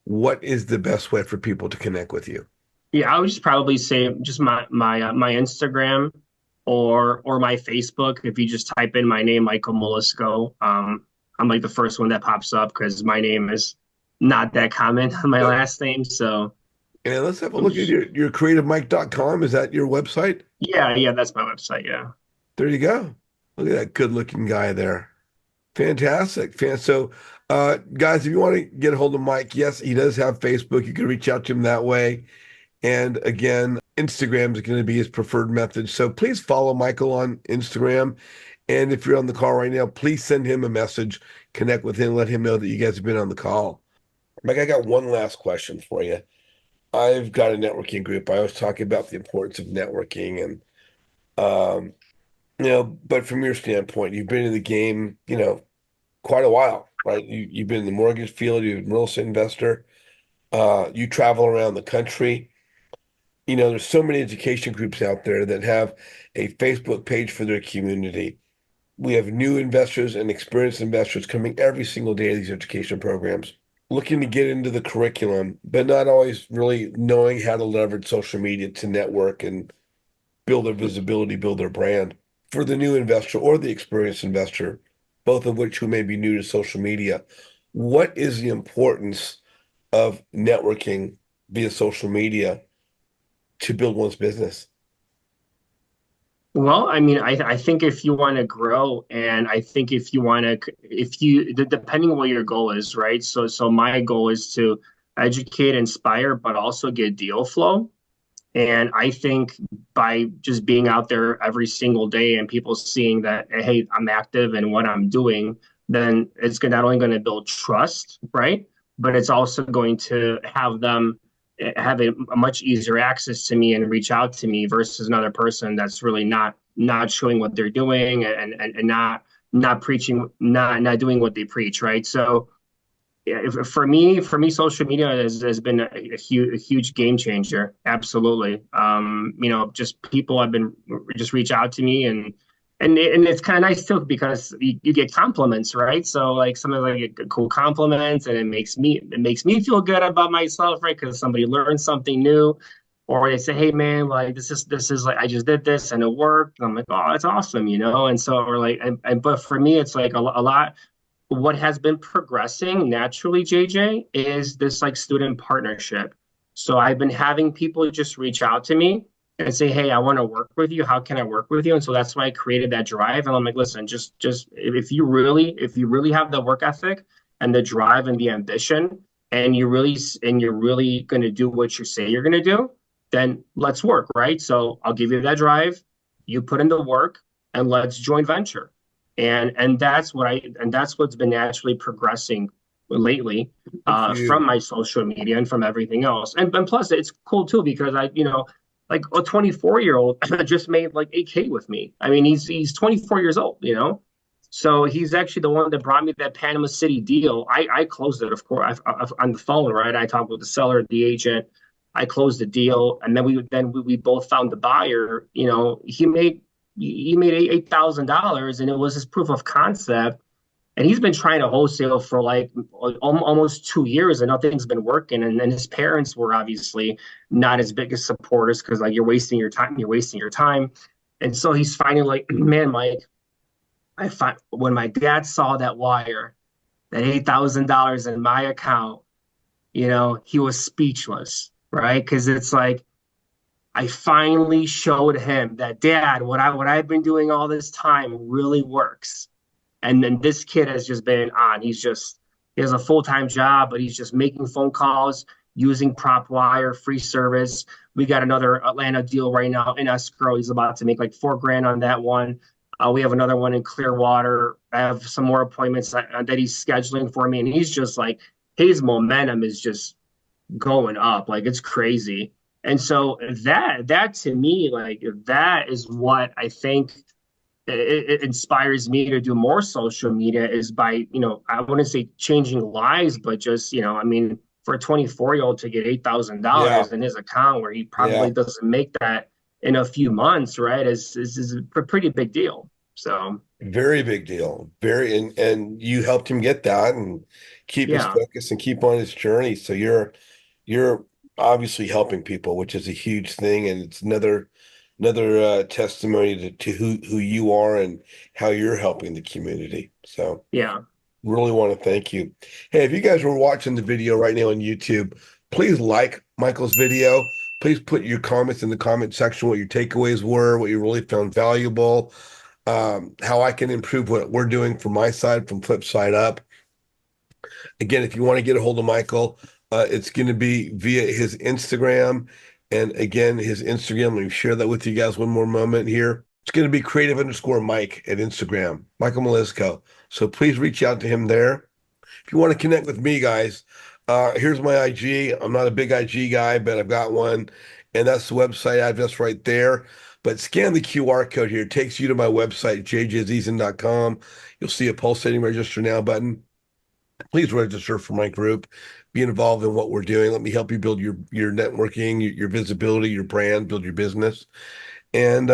what is the best way for people to connect with you? Yeah, I would just probably say just my Instagram or my Facebook. If you just type in my name, Michael Malyszko, I'm like the first one that pops up because my name is not that common, my last name. So And let's have a look at your creativemike.com. Is that your website? yeah, that's my website. Yeah. There you go. Look at that good looking guy there. Fantastic. So, guys, if you want to get a hold of Mike, yes, he does have Facebook. You can reach out to him that way. And again, Instagram is going to be his preferred method. So please follow Michael on Instagram. And if you're on the call right now, please send him a message, connect with him, let him know that you guys have been on the call. Mike, I got one last question for you. I've got a networking group. I always talk about the importance of networking and, but from your standpoint, you've been in the game, quite a while, right? You've been in the mortgage field, you've been a real estate investor. You travel around the country. There's so many education groups out there that have a Facebook page for their community. We have new investors and experienced investors coming every single day to these education programs, looking to get into the curriculum, but not always really knowing how to leverage social media to network and build their visibility, build their brand. For the new investor or the experienced investor, both of which who may be new to social media, what is the importance of networking via social media to build one's business? Well, I mean, I think if you want to grow, and I think if you want to, depending on what your goal is, right? So my goal is to educate, inspire, but also get deal flow. And I think by just being out there every single day and people seeing that, hey, I'm active in what I'm doing, then it's not only going to build trust, right? But it's also going to have them have a much easier access to me and reach out to me versus another person that's really not showing what they're doing and not preaching, not doing what they preach, right? So for me, social media has been a huge game changer. Absolutely. Just people have been just reach out to me and it's kind of nice too because you get compliments, right? So like some of like cool compliments and it makes me feel good about myself, right? Because somebody learned something new, or they say, hey man, like this is like I just did this and it worked. And I'm like, oh, that's awesome, And so we're like, but for me, it's like a lot. What has been progressing naturally, JJ, is this like student partnership. So I've been having people just reach out to me and say, hey, I want to work with you. How can I work with you? And so that's why I created that drive. And I'm like, listen, just if you really have the work ethic and the drive and the ambition, and you're really going to do what you say you're going to do, then let's work, right? So I'll give you that drive, you put in the work, and let's joint venture. And that's what's been naturally progressing lately, Good for from you. my social media and from everything else. And plus it's cool too because like a 24-year-old just made like 8K with me. I mean, he's 24 years old, you know. So he's actually the one that brought me that Panama City deal. I closed it, of course, on the phone, right? I talked with the seller, the agent. I closed the deal, and then we both found the buyer. You know, he made $8,000, and it was his proof of concept. And he's been trying to wholesale for like almost 2 years, and nothing's been working. And then his parents were obviously not as big as supporters because like you're wasting your time, you're wasting your time. And so he's finally like, man, Mike, I find when my dad saw that wire, that $8,000 in my account, he was speechless, right? Because it's like I finally showed him that, Dad, what I've been doing all this time really works. And then this kid has just been on. He has a full-time job, but he's just making phone calls using prop wire, free service. We got another Atlanta deal right now in escrow. He's about to make like 4 grand on that one. We have another one in Clearwater. I have some more appointments that he's scheduling for me, and he's just like his momentum is just going up, like it's crazy. And so that to me, like that is what I think it inspires me to do more social media is by, I wouldn't say changing lives, but just, I mean, for a 24-year-old to get Yeah, $8,000 in his account where he yeah. probably doesn't make that in a few months, right, is a pretty big deal. So, Very big deal. Very, and you helped him get that and keep his yeah, focus and keep on his journey. So you're obviously helping people, which is a huge thing, and it's another testimony to who you are and how you're helping the community. So yeah, really want to thank you. Hey, if you guys were watching the video right now on YouTube, please like Michael's video. Please put your comments in the comment section, what your takeaways were, what you really found valuable, how I can improve what we're doing from my side, from Flip Side Up. Again, if you want to get a hold of Michael, it's going to be via his Instagram. And again, his Instagram, let me share that with you guys one more moment here. It's going to be creative_Mike at Instagram, Michael Malyszko. So please reach out to him there. If you want to connect with me, guys, here's my IG. I'm not a big IG guy, but I've got one. And that's the website address right there. But scan the QR code here. It takes you to my website, jjzeason.com. You'll see a pulsating register now button. Please register for my group. Be involved in what we're doing. Let me help you build your networking, your visibility, your brand, build your business. And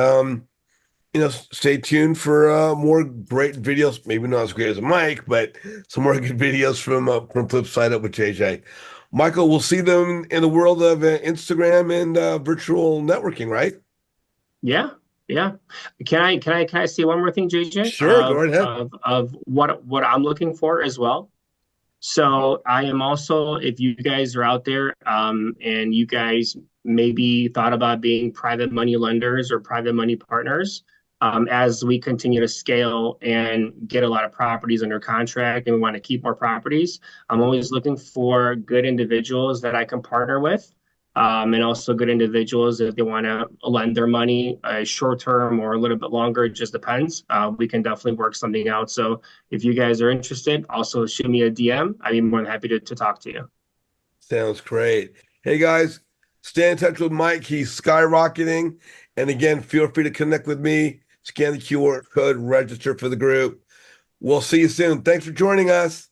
stay tuned for more great videos. Maybe not as great as Mike, but some more good videos from Flip Side Up with JJ. Michael, we'll see them in the world of Instagram and virtual networking, right? yeah, yeah. Can I say one more thing, JJ, Sure, go right ahead. of what I'm looking for as well? So I am also, if you guys are out there, and you guys maybe thought about being private money lenders or private money partners, as we continue to scale and get a lot of properties under contract and we want to keep more properties, I'm always looking for good individuals that I can partner with. And also good individuals if they want to lend their money short term or a little bit longer, it just depends. We can definitely work something out. So if you guys are interested, also shoot me a DM. I'd be more than happy to talk to you. Sounds great. Hey guys, stay in touch with Mike. He's skyrocketing. And again, feel free to connect with me. Scan the QR code, register for the group. We'll see you soon. Thanks for joining us.